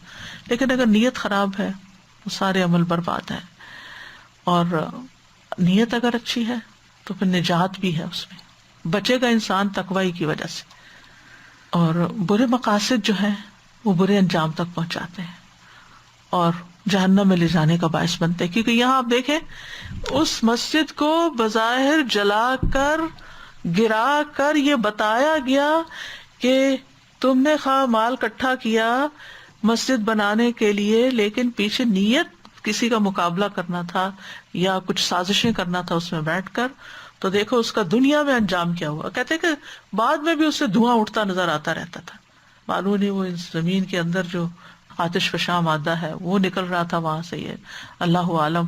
لیکن اگر نیت خراب ہے وہ سارے عمل برباد ہے. اور نیت اگر اچھی ہے تو پھر نجات بھی ہے، اس میں بچے گا انسان تقوی کی وجہ سے. اور برے مقاصد جو ہیں وہ برے انجام تک پہنچاتے ہیں اور جہنم میں لے جانے کا باعث بنتے ہیں. کیونکہ یہاں آپ دیکھیں اس مسجد کو بظاہر جلا کر گرا کر یہ بتایا گیا کہ تم نے خواہ مال اکٹھا کیا مسجد بنانے کے لیے، لیکن پیچھے نیت کسی کا مقابلہ کرنا تھا یا کچھ سازشیں کرنا تھا اس میں بیٹھ کر، تو دیکھو اس کا دنیا میں انجام کیا ہوا. کہتے کہ بعد میں بھی اس سے دھواں اٹھتا نظر آتا رہتا تھا، معلوم نہیں وہ زمین کے اندر جو آتش فشاں مادہ ہے وہ نکل رہا تھا وہاں سے، یہ اللہ عالم.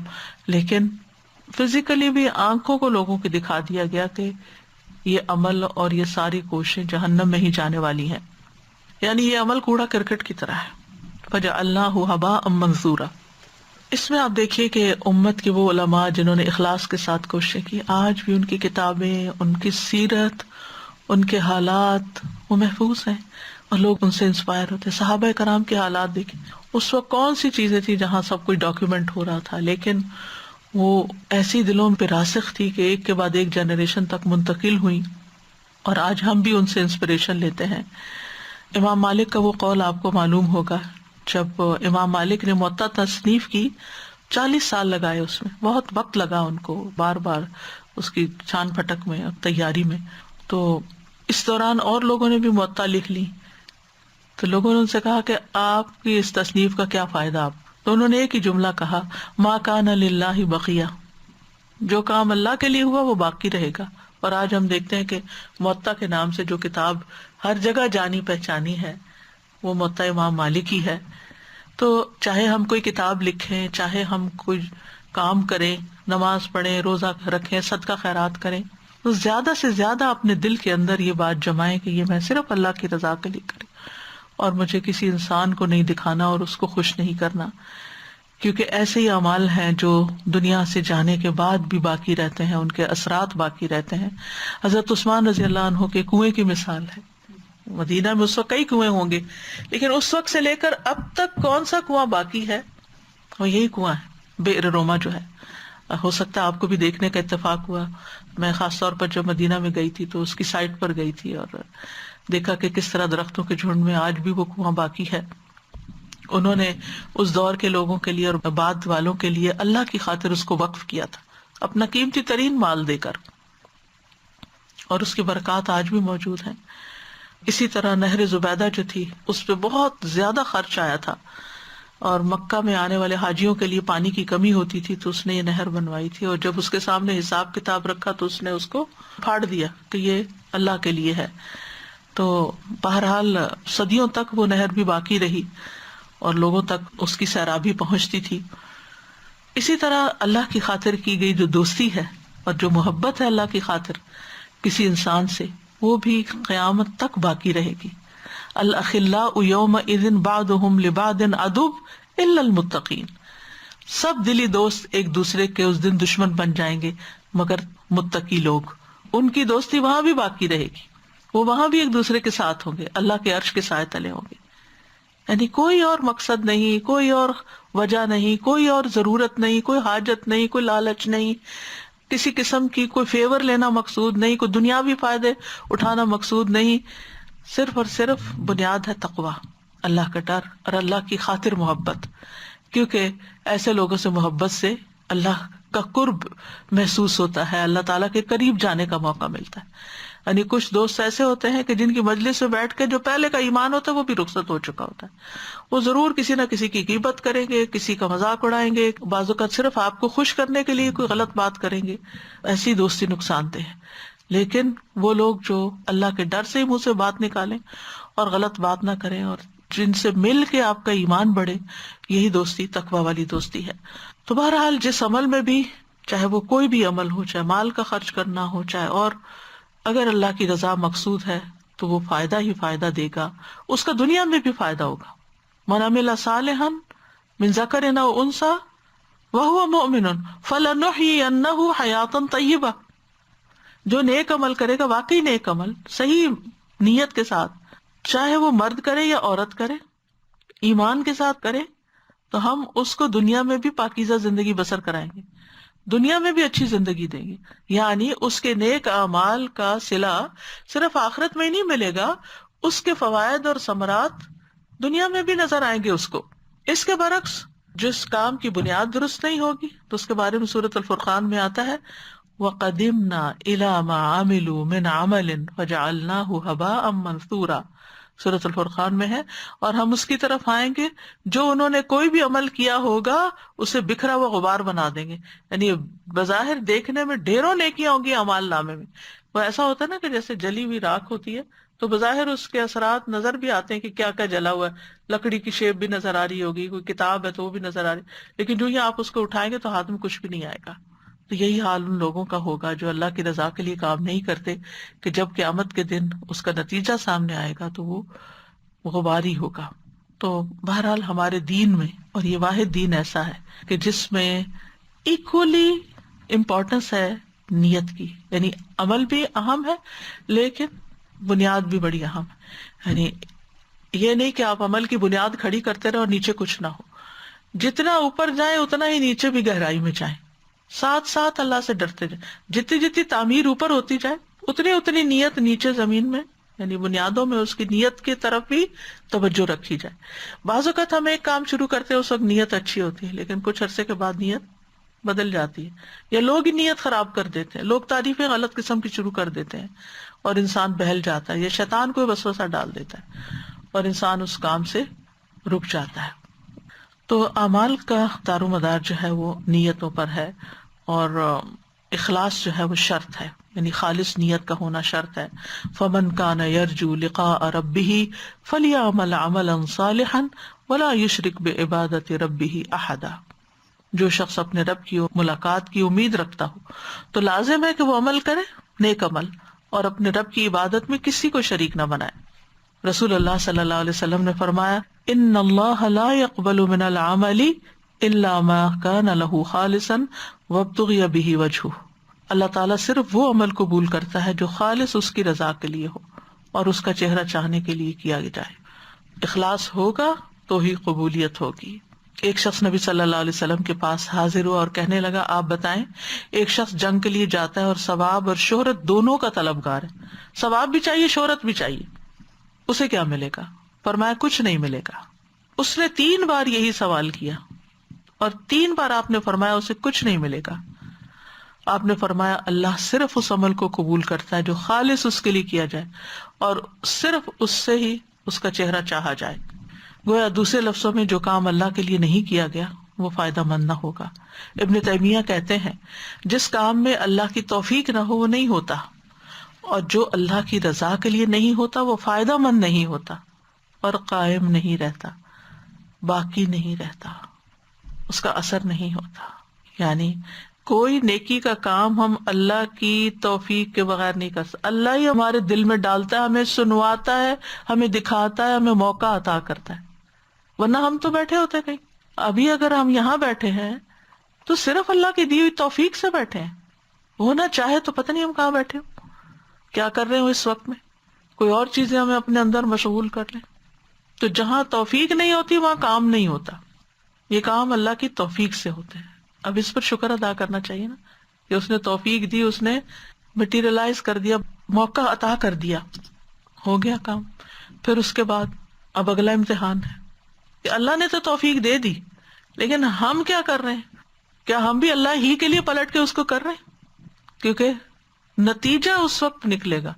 لیکن فزیکلی بھی آنکھوں کو لوگوں کی دکھا دیا گیا کہ یہ عمل اور یہ ساری کوششیں جہنم میں ہی جانے والی ہیں. یعنی یہ عمل کوڑا کرکٹ کی طرح ہے. فجعلناہ ھباء منثورا. اس میں آپ دیکھیے کہ امت کے وہ علماء جنہوں نے اخلاص کے ساتھ کوششیں کی، آج بھی ان کی کتابیں، ان کی سیرت، ان کے حالات وہ محفوظ ہیں اور لوگ ان سے انسپائر ہوتے ہیں. صحابہ کرام کے حالات دیکھیں، اس وقت کون سی چیزیں تھی جہاں سب کچھ ڈاکیومنٹ ہو رہا تھا، لیکن وہ ایسی دلوں پہ راسخ تھی کہ ایک کے بعد ایک جنریشن تک منتقل ہوئی، اور آج ہم بھی ان سے انسپریشن لیتے ہیں. امام مالک کا وہ قول آپ کو معلوم ہوگا، جب امام مالک نے موطا تصنیف کی 40 سال لگائے، اس میں بہت وقت لگا ان کو، بار بار اس کی چھان پھٹک میں، تیاری میں. تو اس دوران اور لوگوں نے بھی موطا لکھ لی، تو لوگوں نے ان سے کہا کہ آپ کی اس تصنیف کا کیا فائدہ آپ. تو انہوں نے ایک ہی جملہ کہا، ما کان للہ بقیہ، جو کام اللہ کے لیے ہوا وہ باقی رہے گا. اور آج ہم دیکھتے ہیں کہ موطا کے نام سے جو کتاب ہر جگہ جانی پہچانی ہے وہ موطا امام مالک ہی ہے. تو چاہے ہم کوئی کتاب لکھیں، چاہے ہم کوئی کام کریں، نماز پڑھیں، روزہ رکھیں، صدقہ خیرات کریں، تو زیادہ سے زیادہ اپنے دل کے اندر یہ بات جمائیں کہ یہ میں صرف اللہ کی رضا کے لیے کریں، اور مجھے کسی انسان کو نہیں دکھانا اور اس کو خوش نہیں کرنا. کیونکہ ایسے ہی اعمال ہیں جو دنیا سے جانے کے بعد بھی باقی رہتے ہیں، ان کے اثرات باقی رہتے ہیں. حضرت عثمان رضی اللہ عنہ کے کنویں کی مثال ہے. مدینہ میں اس وقت کئی کنویں ہوں گے، لیکن اس وقت سے لے کر اب تک کون سا کنواں باقی ہے؟ وہ یہی کنواں ہے، بئر روما جو ہے. ہو سکتا ہے آپ کو بھی دیکھنے کا اتفاق ہوا. میں خاص طور پر جب مدینہ میں گئی تھی تو اس کی سائٹ پر گئی تھی اور دیکھا کہ کس طرح درختوں کے جھنڈ میں آج بھی وہ کنواں باقی ہے. انہوں نے اس دور کے لوگوں کے لیے اور بعد والوں کے لیے اللہ کی خاطر اس کو وقف کیا تھا، اپنا قیمتی ترین مال دے کر، اور اس کی برکات آج بھی موجود ہیں. اسی طرح نہر زبیدہ جو تھی اس پہ بہت زیادہ خرچ آیا تھا، اور مکہ میں آنے والے حاجیوں کے لیے پانی کی کمی ہوتی تھی تو اس نے یہ نہر بنوائی تھی. اور جب اس کے سامنے حساب کتاب رکھا تو اس نے اس کو پھاڑ دیا کہ یہ اللہ کے لیے ہے. تو بہرحال صدیوں تک وہ نہر بھی باقی رہی اور لوگوں تک اس کی سیرابی پہنچتی تھی. اسی طرح اللہ کی خاطر کی گئی جو دوستی ہے اور جو محبت ہے اللہ کی خاطر کسی انسان سے، وہ بھی قیامت تک باقی رہے گی. الاخلاء یومئذ بعضهم لبعض عدو الا المتقین. سب دلی دوست ایک دوسرے کے اس دن دشمن بن جائیں گے مگر متقی لوگ. ان کی دوستی وہاں بھی باقی رہے گی، وہ وہاں بھی ایک دوسرے کے ساتھ ہوں گے، اللہ کے عرش کے سائے تلے ہوں گے. یعنی کوئی اور مقصد نہیں، کوئی اور وجہ نہیں، کوئی اور ضرورت نہیں، کوئی حاجت نہیں، کوئی لالچ نہیں، کسی قسم کی کوئی فیور لینا مقصود نہیں، کوئی دنیاوی فائدے اٹھانا مقصود نہیں. صرف اور صرف بنیاد ہے تقویٰ، اللہ کا ڈر اور اللہ کی خاطر محبت. کیونکہ ایسے لوگوں سے محبت سے اللہ کا قرب محسوس ہوتا ہے، اللہ تعالیٰ کے قریب جانے کا موقع ملتا ہے. یعنی کچھ دوست ایسے ہوتے ہیں کہ جن کی مجلس میں بیٹھ کے جو پہلے کا ایمان ہوتا ہے وہ بھی رخصت ہو چکا ہوتا ہے. وہ ضرور کسی نہ کسی کی غیبت کریں گے، کسی کا مذاق اڑائیں گے، بعض اوقات صرف آپ کو خوش کرنے کے لیے کوئی غلط بات کریں گے. ایسی دوستی نقصان دہ ہے. لیکن وہ لوگ جو اللہ کے ڈر سے ہی منہ سے بات نکالیں اور غلط بات نہ کریں اور جن سے مل کے آپ کا ایمان بڑھے، یہی دوستی تقویٰ والی دوستی ہے. تو بہرحال جس عمل میں بھی، چاہے وہ کوئی بھی عمل ہو، چاہے مال کا خرچ کرنا ہو، چاہے اور، اگر اللہ کی رضا مقصود ہے تو وہ فائدہ ہی فائدہ دے گا، اس کا دنیا میں بھی فائدہ ہوگا. من عمل صالحا من ذکر او انثی وہو مؤمن فلنحیینہ حیاتا طیبہ. جو نیک عمل کرے گا، واقعی نیک عمل صحیح نیت کے ساتھ، چاہے وہ مرد کرے یا عورت کرے، ایمان کے ساتھ کرے، تو ہم اس کو دنیا میں بھی پاکیزہ زندگی بسر کرائیں گے، دنیا میں بھی اچھی زندگی دیں گے. یعنی اس کے نیک اعمال کا صلہ صرف آخرت میں ہی نہیں ملے گا، اس کے فوائد اور ثمرات دنیا میں بھی نظر آئیں گے اس کو. اس کے برعکس جس کام کی بنیاد درست نہیں ہوگی تو اس کے بارے میں سورۃ الفرقان میں آتا ہے وَقَدِمْنَا إِلَىٰ مَا عَمِلُوا مِنْ عَمَلٍ فَجَعَلْنَاهُ هَبَاءً مَنثُورًا. سورۃ الفرقان میں ہے، اور ہم اس کی طرف آئیں گے جو انہوں نے کوئی بھی عمل کیا ہوگا اسے بکھرا ہوا غبار بنا دیں گے. یعنی بظاہر دیکھنے میں ڈھیروں نیکیاں ہوں گی اعمال نامے میں، وہ ایسا ہوتا ہے نا کہ جیسے جلی ہوئی راکھ ہوتی ہے تو بظاہر اس کے اثرات نظر بھی آتے ہیں کہ کیا کیا جلا ہوا ہے، لکڑی کی شیپ بھی نظر آ رہی ہوگی، کوئی کتاب ہے تو وہ بھی نظر آ رہی، لیکن جو ہی آپ اس کو اٹھائیں گے تو ہاتھ میں کچھ بھی نہیں آئے گا. تو یہی حال ان لوگوں کا ہوگا جو اللہ کی رضا کے لیے کام نہیں کرتے کہ جب قیامت کے دن اس کا نتیجہ سامنے آئے گا تو وہ غباری ہوگا. تو بہرحال ہمارے دین میں، اور یہ واحد دین ایسا ہے کہ جس میں ایکولی امپورٹنس ہے نیت کی، یعنی عمل بھی اہم ہے لیکن بنیاد بھی بڑی اہم ہے. یعنی یہ نہیں کہ آپ عمل کی بنیاد کھڑی کرتے رہے اور نیچے کچھ نہ ہو. جتنا اوپر جائیں اتنا ہی نیچے بھی گہرائی میں جائیں، ساتھ ساتھ اللہ سے ڈرتے جائیں. جتنی جتنی تعمیر اوپر ہوتی جائے اتنی اتنی نیت نیچے زمین میں، یعنی بنیادوں میں اس کی نیت کی طرف بھی توجہ رکھی جائے. بعض اوقات ہم ایک کام شروع کرتے ہیں اس وقت نیت اچھی ہوتی ہے لیکن کچھ عرصے کے بعد نیت بدل جاتی ہے، یا لوگ ہی نیت خراب کر دیتے ہیں، لوگ تعریفیں غلط قسم کی شروع کر دیتے ہیں اور انسان بہل جاتا ہے، یا شیطان کوئی وسوسہ ڈال دیتا ہے اور انسان اس کام سے رک جاتا ہے. تو اعمال کا دار و مدار جو ہے وہ نیتوں پر ہے، اور اخلاص جو ہے وہ شرط ہے، یعنی خالص نیت کا ہونا شرط ہے. فمن کان یرجو لقاء ربہ فلیعمل عملا صالحا ولا یشرک بعبادۃ ربہ احدا. جو شخص اپنے رب کی ملاقات کی امید رکھتا ہو تو لازم ہے کہ وہ عمل کرے، نیک عمل، اور اپنے رب کی عبادت میں کسی کو شریک نہ بنائے. رسول اللہ صلی اللہ علیہ وسلم نے فرمایا ان اللہ لا يقبل من العمل الا ما كان له خالصا وابتغي به وجهه. اللہ تعالیٰ صرف وہ عمل قبول کرتا ہے جو خالص اس کی رضا کے لیے ہو اور اس کا چہرہ چاہنے کے لیے کیا جائے. اخلاص ہوگا تو ہی قبولیت ہوگی. ایک شخص نبی صلی اللہ علیہ وسلم کے پاس حاضر ہوا اور کہنے لگا آپ بتائیں، ایک شخص جنگ کے لیے جاتا ہے اور ثواب اور شہرت دونوں کا طلبگار ہے، ثواب بھی چاہیے شہرت بھی چاہیے، اسے کیا ملے گا؟ فرمایا کچھ نہیں ملے گا. اس نے 3 بار یہی سوال کیا اور 3 بار آپ نے فرمایا اسے کچھ نہیں ملے گا. آپ نے فرمایا اللہ صرف اس عمل کو قبول کرتا ہے جو خالص اس کے لیے کیا جائے اور صرف اس سے ہی اس کا چہرہ چاہا جائے. گویا دوسرے لفظوں میں جو کام اللہ کے لیے نہیں کیا گیا وہ فائدہ مند نہ ہوگا. ابن تیمیہ کہتے ہیں جس کام میں اللہ کی توفیق نہ ہو وہ نہیں ہوتا، اور جو اللہ کی رضا کے لیے نہیں ہوتا وہ فائدہ مند نہیں ہوتا اور قائم نہیں رہتا، باقی نہیں رہتا، اس کا اثر نہیں ہوتا. یعنی کوئی نیکی کا کام ہم اللہ کی توفیق کے بغیر نہیں کر سکتے. اللہ ہی ہمارے دل میں ڈالتا ہے، ہمیں سنواتا ہے، ہمیں دکھاتا ہے، ہمیں موقع عطا کرتا ہے، ورنہ ہم تو بیٹھے ہوتے کہیں. ابھی اگر ہم یہاں بیٹھے ہیں تو صرف اللہ کی دی ہوئی توفیق سے بیٹھے ہیں. وہ نہ چاہے تو پتہ نہیں ہم کہاں بیٹھے ہوں، کیا کر رہے ہوں اس وقت میں، کوئی اور چیزیں ہمیں اپنے اندر مشغول کر لیں. تو جہاں توفیق نہیں ہوتی وہاں کام نہیں ہوتا. یہ کام اللہ کی توفیق سے ہوتے ہیں. اب اس پر شکر ادا کرنا چاہیے نا کہ اس نے توفیق دی، اس نے مٹیریلائز کر دیا، موقع عطا کر دیا، ہو گیا کام. پھر اس کے بعد اب اگلا امتحان ہے کہ اللہ نے تو توفیق دے دی لیکن ہم کیا کر رہے ہیں؟ کیا ہم بھی اللہ ہی کے لیے پلٹ کے اس کو کر رہے ہیں؟ کیونکہ نتیجہ اس وقت نکلے گا،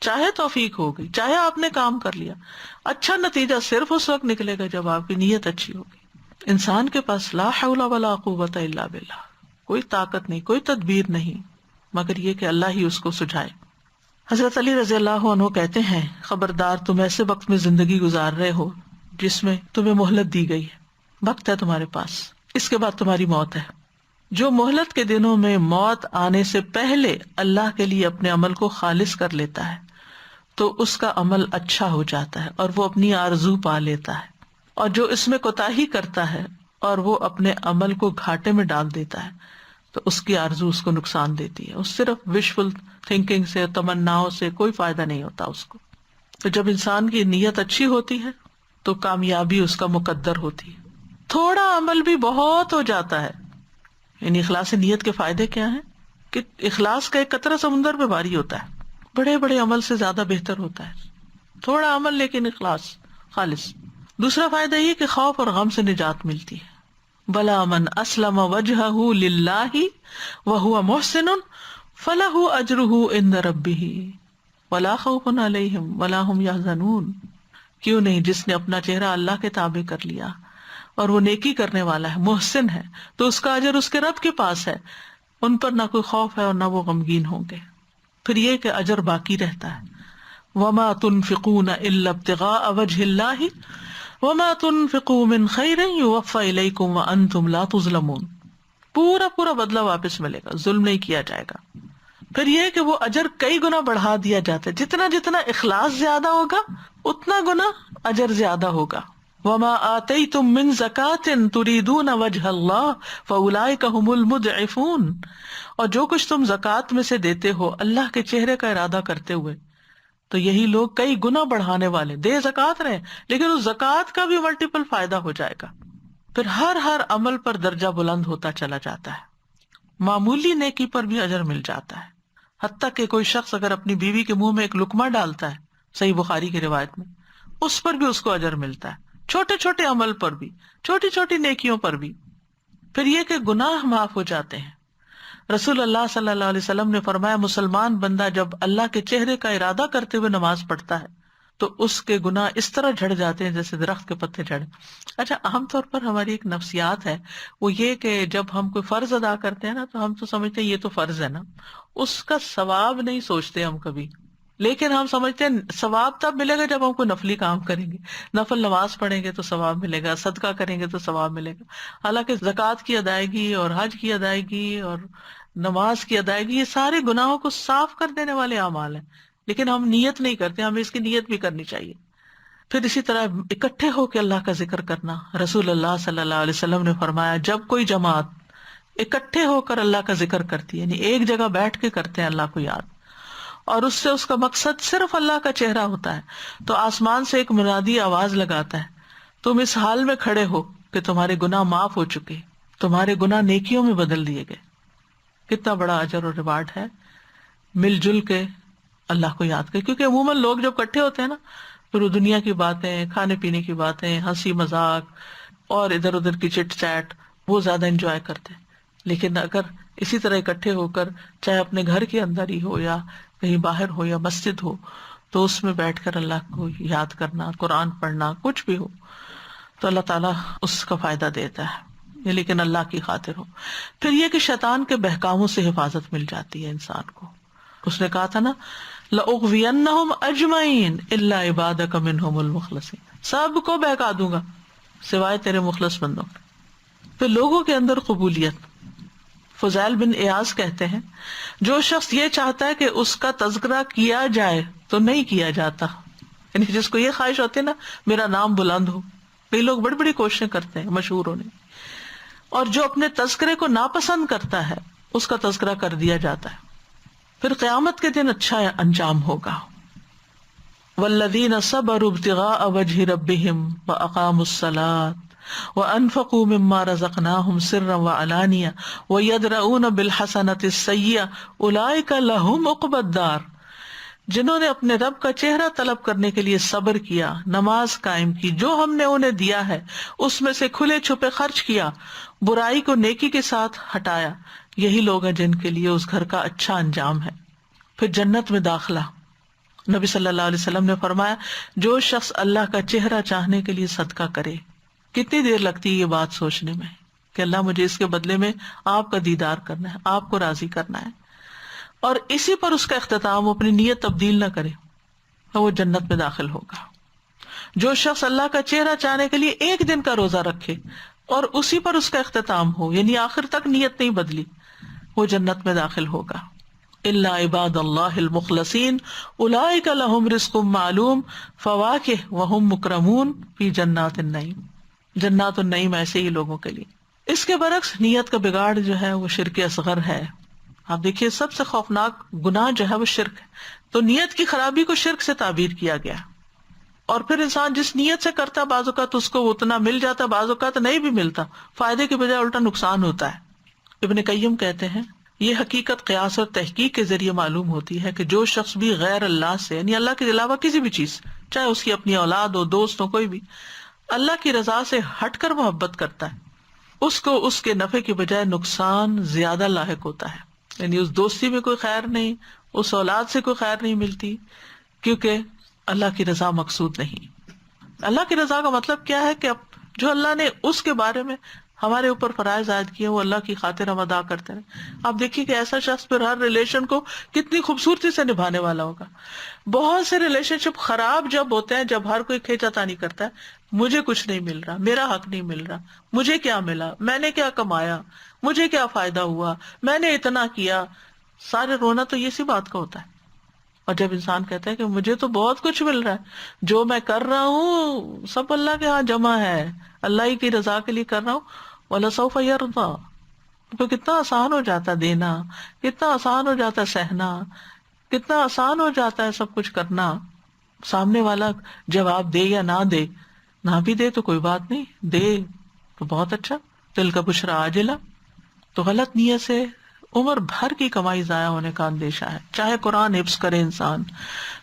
چاہے توفیق ہو گئی، چاہے آپ نے کام کر لیا، اچھا نتیجہ صرف اس وقت نکلے گا جب آپ کی نیت اچھی ہوگی. انسان کے پاس لا حول ولا قوت الا باللہ، کوئی طاقت نہیں، کوئی تدبیر نہیں مگر یہ کہ اللہ ہی اس کو سجھائے. حضرت علی رضی اللہ عنہ کہتے ہیں خبردار تم ایسے وقت میں زندگی گزار رہے ہو جس میں تمہیں مہلت دی گئی ہے، وقت ہے تمہارے پاس، اس کے بعد تمہاری موت ہے. جو مہلت کے دنوں میں موت آنے سے پہلے اللہ کے لیے اپنے عمل کو خالص کر لیتا ہے تو اس کا عمل اچھا ہو جاتا ہے اور وہ اپنی آرزو پا لیتا ہے. اور جو اس میں کوتاہی کرتا ہے اور وہ اپنے عمل کو گھاٹے میں ڈال دیتا ہے تو اس کی آرزو اس کو نقصان دیتی ہے. اس صرف وشفل تھنکنگ سے، تمناؤں سے کوئی فائدہ نہیں ہوتا اس کو. تو جب انسان کی نیت اچھی ہوتی ہے تو کامیابی اس کا مقدر ہوتی ہے. تھوڑا عمل بھی بہت ہو جاتا ہے. یعنی اخلاص نیت کے فائدے کیا ہیں کہ اخلاص کا ایک قطرہ سمندر پہ بھاری ہوتا ہے، بڑے بڑے عمل سے زیادہ بہتر ہوتا ہے تھوڑا عمل لیکن اخلاص خالص. دوسرا فائدہ یہ کہ خوف اور غم سے نجات ملتی ہے. بلا من اسلم وجہہ للہ وہو محسن فلہ اجرہ عند ربہ ولا خوف علیہم ولا ہم یحزنون. کیوں نہیں، جس نے اپنا چہرہ اللہ کے تابع کر لیا اور وہ نیکی کرنے والا ہے، محسن ہے، تو اس کا اجر اس کے رب کے پاس ہے. ان پر نہ کوئی خوف ہے اور نہ وہ غمگین ہوں گے. پھر یہ کہ اجر باقی رہتا ہے. وما تنفقون الا ابتغاء وجہ اللہ وما تنفقوا من خیر یوفى الیکم وانتم لا تظلمون. پورا پورا بدلہ واپس ملے گا، ظلم نہیں کیا جائے گا. پھر یہ کہ وہ اجر کئی گنا بڑھا دیا جاتا ہے، جتنا جتنا اخلاص زیادہ ہوگا اتنا گنا اجر زیادہ ہوگا. وما آتیتم من زکاۃ تریدون وجہ اللہ فاولئک هم المضعفون. اور جو کچھ تم زکوٰۃ میں سے دیتے ہو اللہ کے چہرے کا ارادہ کرتے ہوئے، تو یہی لوگ کئی گنا بڑھانے والے. دے زکوٰۃ رہے لیکن اس زکوٰۃ کا بھی ملٹیپل فائدہ ہو جائے گا. پھر ہر عمل پر درجہ بلند ہوتا چلا جاتا ہے. معمولی نیکی پر بھی اجر مل جاتا ہے، حتیٰ کہ کوئی شخص اگر اپنی بیوی کے منہ میں ایک لقمہ ڈالتا ہے، صحیح بخاری کی روایت میں، اس پر بھی اس کو اجر ملتا ہے، چھوٹے چھوٹے عمل پر بھی، چھوٹی چھوٹی نیکیوں پر بھی. پھر یہ کہ گناہ معاف ہو جاتے ہیں. رسول اللہ صلی اللہ علیہ وسلم نے فرمایا مسلمان بندہ جب اللہ کے چہرے کا ارادہ کرتے ہوئے نماز پڑھتا ہے تو اس کے گناہ اس طرح جھڑ جاتے ہیں جیسے درخت کے پتے جھڑے. اچھا، عام طور پر ہماری ایک نفسیات ہے، وہ یہ کہ جب ہم کوئی فرض ادا کرتے ہیں نا تو ہم تو سمجھتے ہیں یہ تو فرض ہے نا، اس کا ثواب نہیں سوچتے ہم کبھی. لیکن ہم سمجھتے ہیں ثواب تب ملے گا جب ہم کوئی نفلی کام کریں گے، نفل نماز پڑھیں گے تو ثواب ملے گا، صدقہ کریں گے تو ثواب ملے گا. حالانکہ زکوٰۃ کی ادائیگی اور حج کی ادائیگی اور نماز کی ادائیگی یہ سارے گناہوں کو صاف کر دینے والے اعمال ہیں، لیکن ہم نیت نہیں کرتے. ہمیں اس کی نیت بھی کرنی چاہیے. پھر اسی طرح اکٹھے ہو کے اللہ کا ذکر کرنا. رسول اللہ صلی اللہ علیہ وسلم نے فرمایا جب کوئی جماعت اکٹھے ہو کر اللہ کا ذکر کرتی ہے، یعنی ایک جگہ بیٹھ کے کرتے ہیں اللہ کو یاد، اور اس سے اس کا مقصد صرف اللہ کا چہرہ ہوتا ہے، تو آسمان سے ایک منادی آواز لگاتا ہے تم اس حال میں کھڑے ہو کہ تمہارے گناہ معاف ہو چکے، تمہارے گناہ نیکیوں میں بدل دیے گئے. کتنا بڑا اجر اور ریوارڈ ہے مل جل کے اللہ کو یاد کرے. کیونکہ عموماً لوگ جب اکٹھے ہوتے ہیں نا پھر وہ دنیا کی باتیں، کھانے پینے کی باتیں، ہنسی مذاق اور ادھر ادھر کی چٹ چیٹ وہ زیادہ انجوائے کرتے ہیں. لیکن اگر اسی طرح اکٹھے ہو کر چاہے اپنے گھر کے اندر ہی ہو یا کہیں باہر ہو یا مسجد ہو تو اس میں بیٹھ کر اللہ کو یاد کرنا، قرآن پڑھنا، کچھ بھی ہو تو اللہ تعالیٰ اس کا فائدہ دیتا ہے، لیکن اللہ کی خاطر ہو. پھر یہ کہ شیطان کے بہکاموں سے حفاظت مل جاتی ہے انسان کو. اس نے کہا تھا نا لَأُغْوِيَنَّهُمْ أَجْمَعِينَ إِلَّا عِبَادَكَ مِنْهُمُ الْمُخْلَصِينَ، سب کو بہکا دوں گا سوائے تیرے مخلص بندوں کے. پھر لوگوں کے اندر قبولیت. فضیل بن ایاز کہتے ہیں جو شخص یہ چاہتا ہے کہ اس کا تذکرہ کیا جائے تو نہیں کیا جاتا، یعنی جس کو یہ خواہش ہوتی ہے نا میرا نام بلند ہو، کئی لوگ بڑی بڑی کوششیں کرتے ہیں مشہور ہونے، اور جو اپنے تذکرے کو ناپسند کرتا ہے اس کا تذکرہ کر دیا جاتا ہے. پھر قیامت کے دن اچھا انجام ہوگا. والذین صبروا ابتغاء وجہ ربہم واقاموا الصلاۃ وانفقوا مما رزقناہم سرا وعلانیہ ویدرؤون بالحسنۃ السیئۃ اولئک لہم عقبی الدار. جنہوں نے اپنے رب کا چہرہ طلب کرنے کے لیے صبر کیا، نماز قائم کی، جو ہم نے انہیں دیا ہے اس میں سے کھلے چھپے خرچ کیا، برائی کو نیکی کے ساتھ ہٹایا، یہی لوگ ہیں جن کے لیے اس گھر کا اچھا انجام ہے. پھر جنت میں داخلہ. نبی صلی اللہ علیہ وسلم نے فرمایا جو شخص اللہ کا چہرہ چاہنے کے لیے صدقہ کرے. کتنی دیر لگتی ہے یہ بات سوچنے میں کہ اللہ مجھے اس کے بدلے میں آپ کا دیدار کرنا ہے، آپ کو راضی کرنا ہے، اور اسی پر اس کا اختتام، وہ اپنی نیت تبدیل نہ کرے، تو وہ جنت میں داخل ہوگا. جو شخص اللہ کا چہرہ چاہنے کے لیے ایک دن کا روزہ رکھے اور اسی پر اس کا اختتام ہو، یعنی آخر تک نیت نہیں بدلی، وہ جنت میں داخل ہوگا. الا عباد اللہ المخلصین اولئک لہم رزق معلوم فواکہ وہم مکرمون فی جنات النعیم. جنات النعیم ایسے ہی لوگوں کے لیے. اس کے برعکس نیت کا بگاڑ جو ہے وہ شرک اصغر ہے. آپ دیکھیے سب سے خوفناک گناہ جو ہے وہ شرک ہے، تو نیت کی خرابی کو شرک سے تعبیر کیا گیا. اور پھر انسان جس نیت سے کرتا بعض اوقات اس کو اتنا مل جاتا، بعض اوقات نہیں بھی ملتا، فائدے کے بجائے الٹا نقصان ہوتا ہے. ابن قیم کہتے ہیں یہ حقیقت قیاس اور تحقیق کے ذریعے معلوم ہوتی ہے کہ جو شخص بھی غیر اللہ سے، یعنی اللہ کے علاوہ کسی بھی چیز، چاہے اس کی اپنی اولاد ہو، دوست ہو، کوئی بھی، اللہ کی رضا سے ہٹ کر محبت کرتا ہے، اس کو اس کے نفع کی بجائے نقصان زیادہ لاحق ہوتا ہے. یعنی اس دوستی میں کوئی خیر نہیں، اس اولاد سے کوئی خیر نہیں ملتی، کیونکہ اللہ کی رضا مقصود نہیں. اللہ کی رضا کا مطلب کیا ہے کہ جو اللہ نے اس کے بارے میں ہمارے اوپر فرائض عائد کیے وہ اللہ کی خاطر ہم ادا کرتے ہیں. آپ دیکھیے کہ ایسا شخص پھر ہر ریلیشن کو کتنی خوبصورتی سے نبھانے والا ہوگا. بہت سے ریلیشن شپ خراب جب ہوتے ہیں جب ہر کوئی کھینچا تانی کرتا ہے، مجھے کچھ نہیں مل رہا، میرا حق نہیں مل رہا، مجھے کیا ملا، میں نے کیا کمایا، مجھے کیا فائدہ ہوا، میں نے اتنا کیا. سارے رونا تو اسی بات کا ہوتا ہے. اور جب انسان کہتا ہے کہ مجھے تو بہت کچھ مل رہا ہے، جو میں کر رہا ہوں سب اللہ کے ہاں جمع ہے، اللہ ہی کی رضا کے لیے کر رہا ہوں، وَلَسَوْفَ يَرْضَىٰ، تو کتنا آسان ہو جاتا ہے دینا، کتنا آسان ہو جاتا ہے سہنا، کتنا آسان ہو جاتا ہے سب کچھ کرنا. سامنے والا جواب دے یا نہ دے، نہ بھی دے تو کوئی بات نہیں، دے تو بہت اچھا. دل کا بشرا عاجلہ. تو غلط نیت سے عمر بھر کی کمائی ضائع ہونے کا اندیشہ ہے. چاہے قرآن حفظ کرے انسان،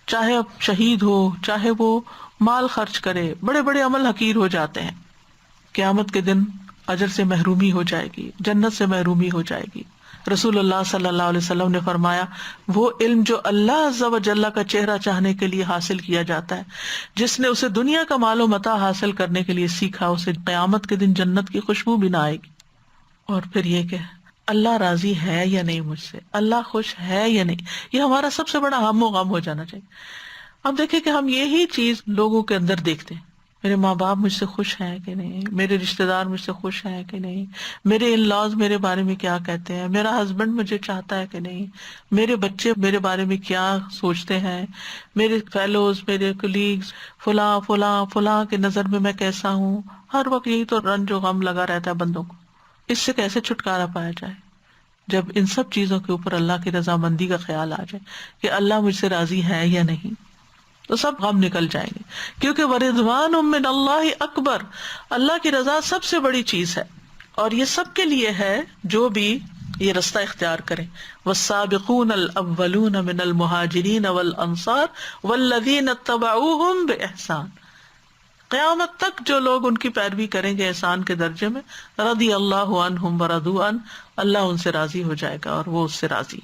چاہے اب شہید ہو، چاہے وہ مال خرچ کرے، بڑے بڑے عمل حقیر ہو جاتے ہیں. قیامت کے دن اجر سے محرومی ہو جائے گی، جنت سے محرومی ہو جائے گی. رسول اللہ صلی اللہ علیہ وسلم نے فرمایا، وہ علم جو اللہ عز و جل کا چہرہ چاہنے کے لیے حاصل کیا جاتا ہے، جس نے اسے دنیا کا مال و متاع حاصل کرنے کے لیے سیکھا، اسے قیامت کے دن جنت کی خوشبو بھی نہ آئے گی. اور پھر یہ کہ اللہ راضی ہے یا نہیں مجھ سے، اللہ خوش ہے یا نہیں، یہ ہمارا سب سے بڑا ہم و غم ہو جانا چاہیے. اب دیکھیں کہ ہم یہی چیز لوگوں کے اندر دیکھتے ہیں، میرے ماں باپ مجھ سے خوش ہیں کہ نہیں، میرے رشتہ دار مجھ سے خوش ہیں کہ نہیں، میرے ان لاز میرے بارے میں کیا کہتے ہیں، میرا ہسبینڈ مجھے چاہتا ہے کہ نہیں، میرے بچے میرے بارے میں کیا سوچتے ہیں، میرے فیلوز، میرے کولیگز، فلاں فلاں فلاں کی نظر میں کیسا ہوں. ہر وقت یہی تو رنج و غم لگا رہتا ہے بندوں کو. اس سے کیسے چھٹکارا پایا جائے؟ جب ان سب چیزوں کے اوپر اللہ کی رضامندی کا خیال آ جائے کہ اللہ مجھ سے راضی ہے یا نہیں، تو سب غم نکل جائیں گے. کیونکہ وَرِضْوَانٌ مِّنَ اللَّهِ اکبر، اللہ کی رضا سب سے بڑی چیز ہے، اور یہ سب کے لیے ہے جو بھی یہ رستہ اختیار کریں. وَالسَّابِقُونَ الْأَوَّلُونَ مِنَ الْمُهَاجِرِينَ وَالْأَنصَارِ وَالَّذِينَ اتَّبَعُوهُم بِإِحْسَانٍ، قیامت تک جو لوگ ان کی پیروی کریں گے احسان کے درجے میں، رضی اللہ عنہم ورضوا عنہ، اللہ ان سے راضی ہو جائے گا اور وہ اس سے راضی.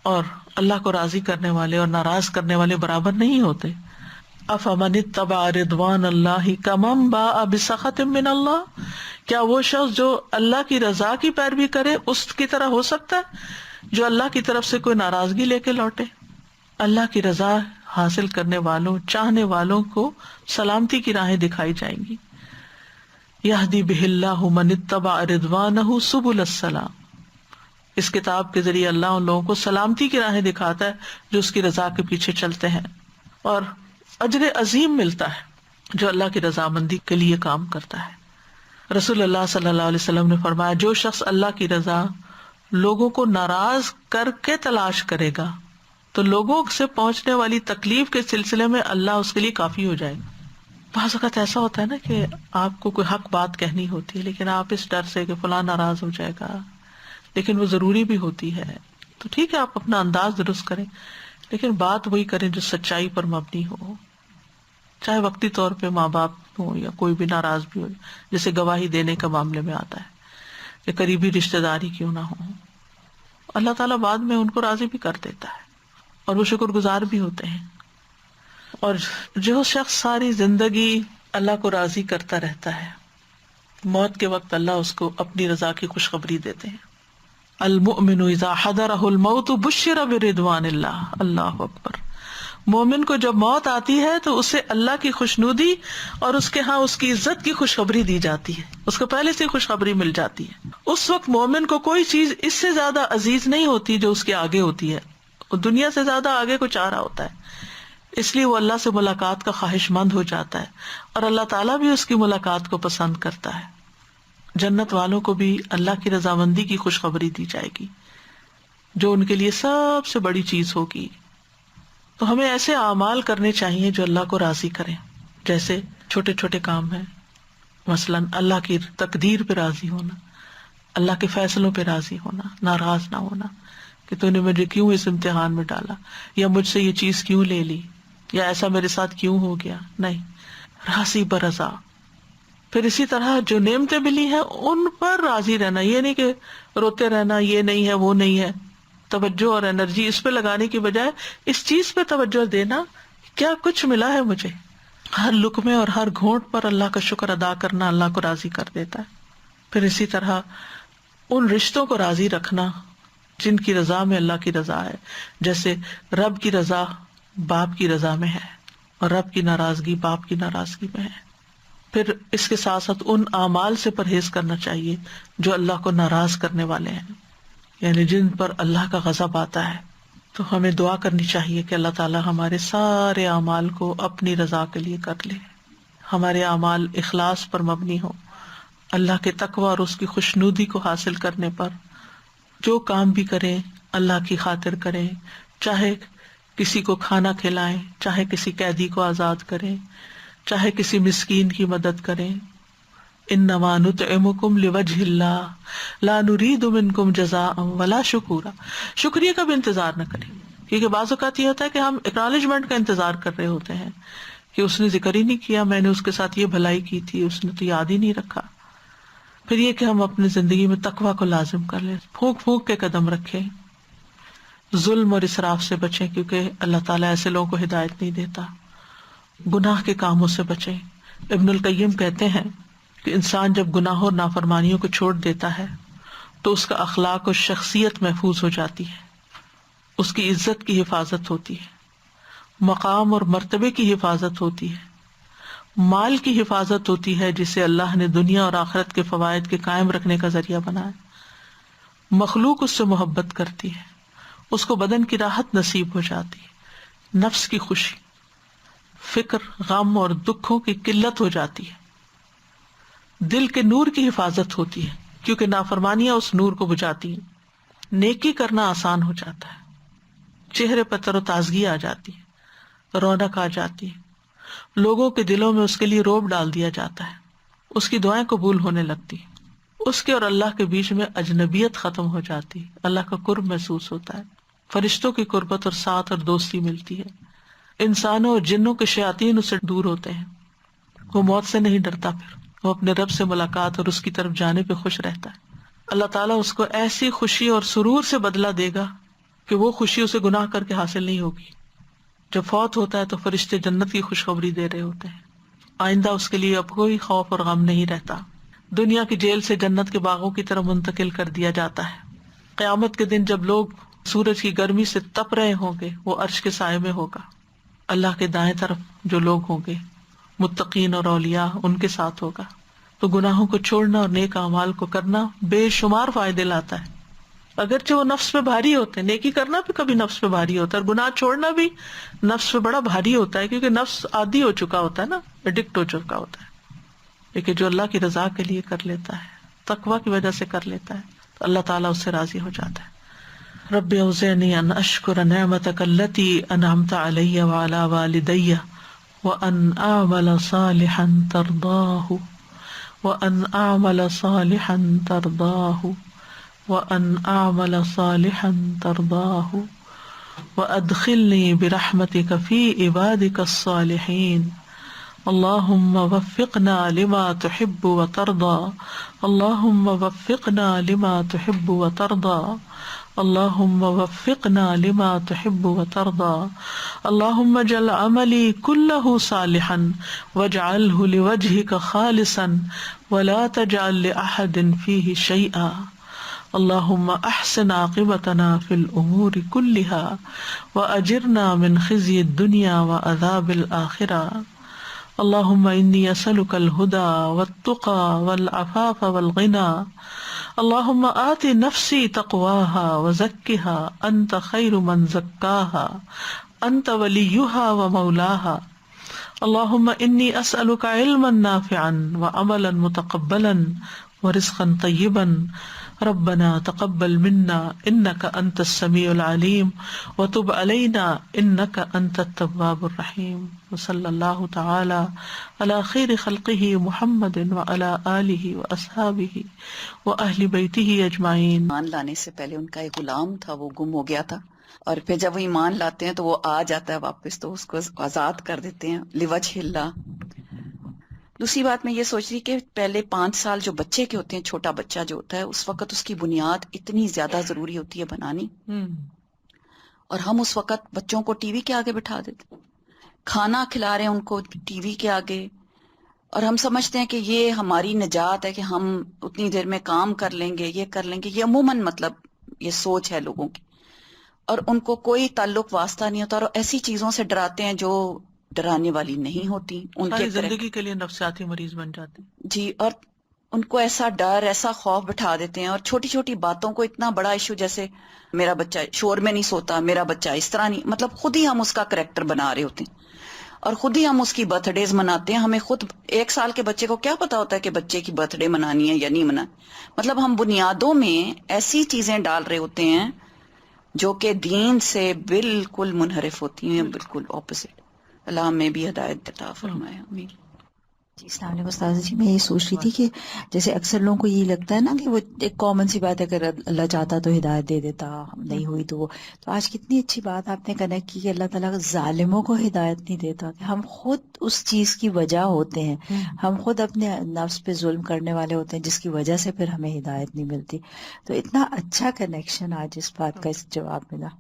اور اللہ کو راضی کرنے والے اور ناراض کرنے والے برابر نہیں ہوتے. افمن اتبع رضوان اللہ کمن باء بسخط من اللہ، کیا وہ شخص جو اللہ کی رضا کی پیروی کرے اس کی طرح ہو سکتا ہے جو اللہ کی طرف سے کوئی ناراضگی لے کے لوٹے؟ اللہ کی رضا حاصل کرنے والوں، چاہنے والوں کو سلامتی کی راہیں دکھائی جائیں گی. یہدی بہ اللہ من اتبع رضوانہ سبل السلام، اس کتاب کے ذریعے اللہ ان لوگوں کو سلامتی کی راہیں دکھاتا ہے جو اس کی رضا کے پیچھے چلتے ہیں. اور اجر عظیم ملتا ہے جو اللہ کی رضامندی کے لیے کام کرتا ہے. رسول اللہ صلی اللہ علیہ وسلم نے فرمایا، جو شخص اللہ کی رضا لوگوں کو ناراض کر کے تلاش کرے گا تو لوگوں سے پہنچنے والی تکلیف کے سلسلے میں اللہ اس کے لیے کافی ہو جائے گا. بعض اوقات ایسا ہوتا ہے نا کہ آپ کو کوئی حق بات کہنی ہوتی ہے، لیکن آپ اس ڈر سے کہ فلاں ناراض ہو جائے گا، لیکن وہ ضروری بھی ہوتی ہے، تو ٹھیک ہے آپ اپنا انداز درست کریں، لیکن بات وہی کریں جو سچائی پر مبنی ہو. چاہے وقتی طور پہ ماں باپ ہو یا کوئی بھی ناراض بھی ہو، جیسے گواہی دینے کا معاملے میں آتا ہے، یا قریبی رشتہ داری کیوں نہ ہو، اللہ تعالیٰ بعد میں ان کو راضی بھی کر دیتا ہے اور وہ شکر گزار بھی ہوتے ہیں. اور جو شخص ساری زندگی اللہ کو راضی کرتا رہتا ہے، موت کے وقت اللہ اس کو اپنی رضا کی خوشخبری دیتے ہیں. المؤمن اذا حضرہ الموت بشر برضوان اللہ. اللہ اکبر. مومن کو جب موت آتی ہے تو اسے اللہ کی خوشنودی اور اس کے ہاں اس کی عزت کی خوشخبری دی جاتی ہے، اس کو پہلے سے خوشخبری مل جاتی ہے. اس وقت مومن کو کوئی چیز اس سے زیادہ عزیز نہیں ہوتی جو اس کے آگے ہوتی ہے، وہ دنیا سے زیادہ آگے کو چاہ رہا ہوتا ہے، اس لیے وہ اللہ سے ملاقات کا خواہش مند ہو جاتا ہے، اور اللہ تعالیٰ بھی اس کی ملاقات کو پسند کرتا ہے. جنت والوں کو بھی اللہ کی رضامندی کی خوشخبری دی جائے گی جو ان کے لیے سب سے بڑی چیز ہوگی. تو ہمیں ایسے اعمال کرنے چاہیے جو اللہ کو راضی کریں، جیسے چھوٹے چھوٹے کام ہیں، مثلاً اللہ کی تقدیر پہ راضی ہونا، اللہ کے فیصلوں پہ راضی ہونا، ناراض نہ ہونا کہ تو نے مجھے کیوں اس امتحان میں ڈالا، یا مجھ سے یہ چیز کیوں لے لی، یا ایسا میرے ساتھ کیوں ہو گیا. نہیں، راضی برضا. پھر اسی طرح جو نعمتیں ملی ہیں ان پر راضی رہنا، یہ نہیں کہ روتے رہنا یہ نہیں ہے وہ نہیں ہے. توجہ اور انرجی اس پہ لگانے کی بجائے اس چیز پہ توجہ دینا، کیا کچھ ملا ہے مجھے. ہر لقمے اور ہر گھونٹ پر اللہ کا شکر ادا کرنا اللہ کو راضی کر دیتا ہے. پھر اسی طرح ان رشتوں کو راضی رکھنا جن کی رضا میں اللہ کی رضا ہے، جیسے رب کی رضا باپ کی رضا میں ہے اور رب کی ناراضگی باپ کی ناراضگی میں ہے. پھر اس کے ساتھ ساتھ ان اعمال سے پرہیز کرنا چاہیے جو اللہ کو ناراض کرنے والے ہیں، یعنی جن پر اللہ کا غضب آتا ہے. تو ہمیں دعا کرنی چاہیے کہ اللہ تعالیٰ ہمارے سارے اعمال کو اپنی رضا کے لیے کر لے، ہمارے اعمال اخلاص پر مبنی ہو، اللہ کے تقوی اور اس کی خوشنودی کو حاصل کرنے پر. جو کام بھی کریں اللہ کی خاطر کریں، چاہے کسی کو کھانا کھلائیں، چاہے کسی قیدی کو آزاد کریں، چاہے کسی مسکین کی مدد کریں. انما نطعمکم لوجہ اللہ لا نرید منکم جزاء ولا شکورا. شکریہ کا بھی انتظار نہ کریں، کیونکہ بعض اوقات یہ ہوتا ہے کہ ہم اکنالجمنٹ کا انتظار کر رہے ہوتے ہیں کہ اس نے ذکر ہی نہیں کیا، میں نے اس کے ساتھ یہ بھلائی کی تھی، اس نے تو یاد ہی نہیں رکھا. پھر یہ کہ ہم اپنی زندگی میں تقویٰ کو لازم کر لیں، پھونک پھونک کے قدم رکھیں، ظلم اور اسراف سے بچیں کیونکہ اللہ تعالیٰ ایسے لوگوں کو ہدایت نہیں دیتا. گناہ کے کاموں سے بچیں. ابن القیم کہتے ہیں کہ انسان جب گناہوں اور نافرمانیوں کو چھوڑ دیتا ہے تو اس کا اخلاق اور شخصیت محفوظ ہو جاتی ہے، اس کی عزت کی حفاظت ہوتی ہے، مقام اور مرتبے کی حفاظت ہوتی ہے، مال کی حفاظت ہوتی ہے جسے اللہ نے دنیا اور آخرت کے فوائد کے قائم رکھنے کا ذریعہ بنایا. مخلوق اس سے محبت کرتی ہے، اس کو بدن کی راحت نصیب ہو جاتی ہے، نفس کی خوشی، فکر، غم اور دکھوں کی قلت ہو جاتی ہے، دل کے نور کی حفاظت ہوتی ہے کیونکہ نافرمانیاں اس نور کو بجھاتی ہیں، نیکی کرنا آسان ہو جاتا ہے، چہرے پر تر و تازگی آ جاتی ہے، رونق آ جاتی ہے، لوگوں کے دلوں میں اس کے لیے رعب ڈال دیا جاتا ہے، اس کی دعائیں قبول ہونے لگتی، اس کے اور اللہ کے بیچ میں اجنبیت ختم ہو جاتی، اللہ کا قرب محسوس ہوتا ہے، فرشتوں کی قربت اور ساتھ اور دوستی ملتی ہے، انسانوں اور جنوں کے شیاطین اس سے دور ہوتے ہیں، وہ موت سے نہیں ڈرتا، پھر وہ اپنے رب سے ملاقات اور اس کی طرف جانے پہ خوش رہتا ہے. اللہ تعالیٰ اس کو ایسی خوشی اور سرور سے بدلہ دے گا کہ وہ خوشی اسے گناہ کر کے حاصل نہیں ہوگی. جب فوت ہوتا ہے تو فرشتے جنت کی خوشخبری دے رہے ہوتے ہیں، آئندہ اس کے لیے اب کوئی خوف اور غم نہیں رہتا، دنیا کی جیل سے جنت کے باغوں کی طرف منتقل کر دیا جاتا ہے. قیامت کے دن جب لوگ سورج کی گرمی سے تپ رہے ہوں گے وہ عرش کے سائے میں ہوگا. اللہ کے دائیں طرف جو لوگ ہوں گے متقین اور اولیاء ان کے ساتھ ہوگا. تو گناہوں کو چھوڑنا اور نیک اعمال کو کرنا بے شمار فائدے لاتا ہے، اگرچہ وہ نفس پہ بھاری ہوتے ہیں. نیکی کرنا بھی کبھی نفس پہ بھاری ہوتا ہے، اور گناہ چھوڑنا بھی نفس پہ بڑا بھاری ہوتا ہے کیونکہ نفس عادی ہو چکا ہوتا ہے نا، ایڈکٹ ہو چکا ہوتا ہے. لیکن جو اللہ کی رضا کے لیے کر لیتا ہے، تقویٰ کی وجہ سے کر لیتا ہے، تو اللہ تعالیٰ اس سے راضی ہو جاتا ہے. رب اوزعنی ان اشکر نعمتک التی انعمت علی وعلی والدی وان اعمل صالحا ترضاہ وان اعمل صالحا ترضاہ وان اعمل صالحا ترضاہ وادخلنی برحمتک فی عبادک الصالحین. اللہم وفقنا لما تحب وترضى اللہم وفقنا لما تحب وترضى اللہم وفقنا لما تحب وترضى اللہم اجعل عملی کلہ صالحا واجعلہ لوجہک خالصا ولا تجعل لأحد فیہ شیئا. اللہم احسن عاقبتنا فی الامور کلہا واجرنا من خزی الدنیا وعذاب الآخرہ. اللہم انی اسألک الہدی والتقی والعفاف والغنی. اللہم آت نفسی تقواہا وزکھا انت خیر من زکاہا انت ولیہا ومولاہا. اللہم انی اسألک علما نافعا وعملا متقبلا ورزقا طیبا. ربنا تقبل منا انک انت السمیع العلیم وتب علینا انک انت التواب الرحیم. وصلی اللہ تعالی علی خیر خلقہ محمد وعلی آلہ واصحابہ واہل بیتہ اجمعین. ایمان لانے سے پہلے ان کا ایک غلام تھا، وہ گم ہو گیا تھا، اور پھر جب وہ ایمان لاتے ہیں تو وہ آ جاتا ہے واپس، تو اس کو آزاد کر دیتے ہیں لوجہ اللہ. دوسری بات میں یہ سوچ رہی کہ پہلے 5 سال جو بچے کے ہوتے ہیں، چھوٹا بچہ جو ہوتا ہے، اس وقت اس کی بنیاد اتنی زیادہ ضروری ہوتی ہے بنانی، اور ہم اس وقت بچوں کو ٹی وی کے آگے بٹھا دیتے، کھانا کھلا رہے ہیں ان کو ٹی وی کے آگے، اور ہم سمجھتے ہیں کہ یہ ہماری نجات ہے کہ ہم اتنی دیر میں کام کر لیں گے، یہ کر لیں گے. یہ عموماً مطلب یہ سوچ ہے لوگوں کی، اور ان کو کوئی تعلق واسطہ نہیں ہوتا، اور ایسی چیزوں سے ڈراتے ہیں جو ڈرانے والی نہیں ہوتی. ان ساری کے زندگی کے لیے نفسیاتی مریض بن جاتے ہیں. جی، اور ان کو ایسا ڈر، ایسا خوف بٹھا دیتے ہیں، اور چھوٹی چھوٹی باتوں کو اتنا بڑا ایشو، جیسے میرا بچہ شور میں نہیں سوتا، میرا بچہ اس طرح نہیں، مطلب خود ہی ہم اس کا کریکٹر بنا رہے ہوتے ہیں، اور خود ہی ہم اس کی برتھ ڈیز مناتے ہیں. ہمیں خود 1 سال کے بچے کو کیا پتا ہوتا ہے کہ بچے کی برتھ ڈے منانی ہے یا نہیں منانی. مطلب ہم بنیادوں میں ایسی چیزیں ڈال رہے ہوتے ہیں جو کہ دین سے بالکل منحرف ہوتی ہیں، بالکل اپوزٹ. اللہ ہمیں بھی ہدایت عطا فرمائے. آمین. جی السلام علیکم استاذ جی. میں یہ سوچ رہی تھی کہ جیسے اکثر لوگوں کو یہ لگتا ہے نا کہ وہ ایک کامن سی بات ہے، اگر اللہ چاہتا تو ہدایت دے دیتا، نہیں ہوئی تو وہ. تو آج کتنی اچھی بات آپ نے کنیکٹ کی کہ اللہ تعالیٰ ظالموں کو ہدایت نہیں دیتا، کہ ہم خود اس چیز کی وجہ ہوتے ہیں، ہم خود اپنے نفس پہ ظلم کرنے والے ہوتے ہیں جس کی وجہ سے پھر ہمیں ہدایت نہیں ملتی. تو اتنا اچھا کنیکشن آج اس بات کا اس جواب ملا.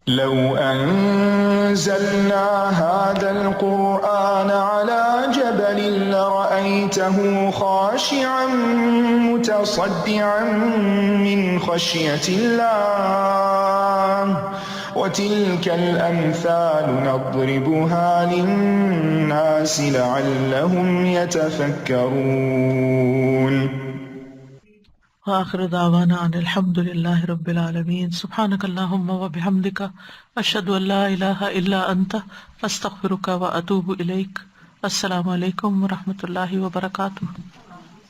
لو أنزلنا هذا القرآن على جبل لرأيته خاشعا متصدعا من خشية الله وتلك الأمثال نضربها للناس لعلهم يتفكرون. وآخر دعوانا ان الحمد للہ رب العالمین. سبحانک اللہم وبحمدک، اشہد ان لا الہ الا انت، استغفرک واتوب الیک. السلام علیکم ورحمۃ اللہ وبرکاتہ.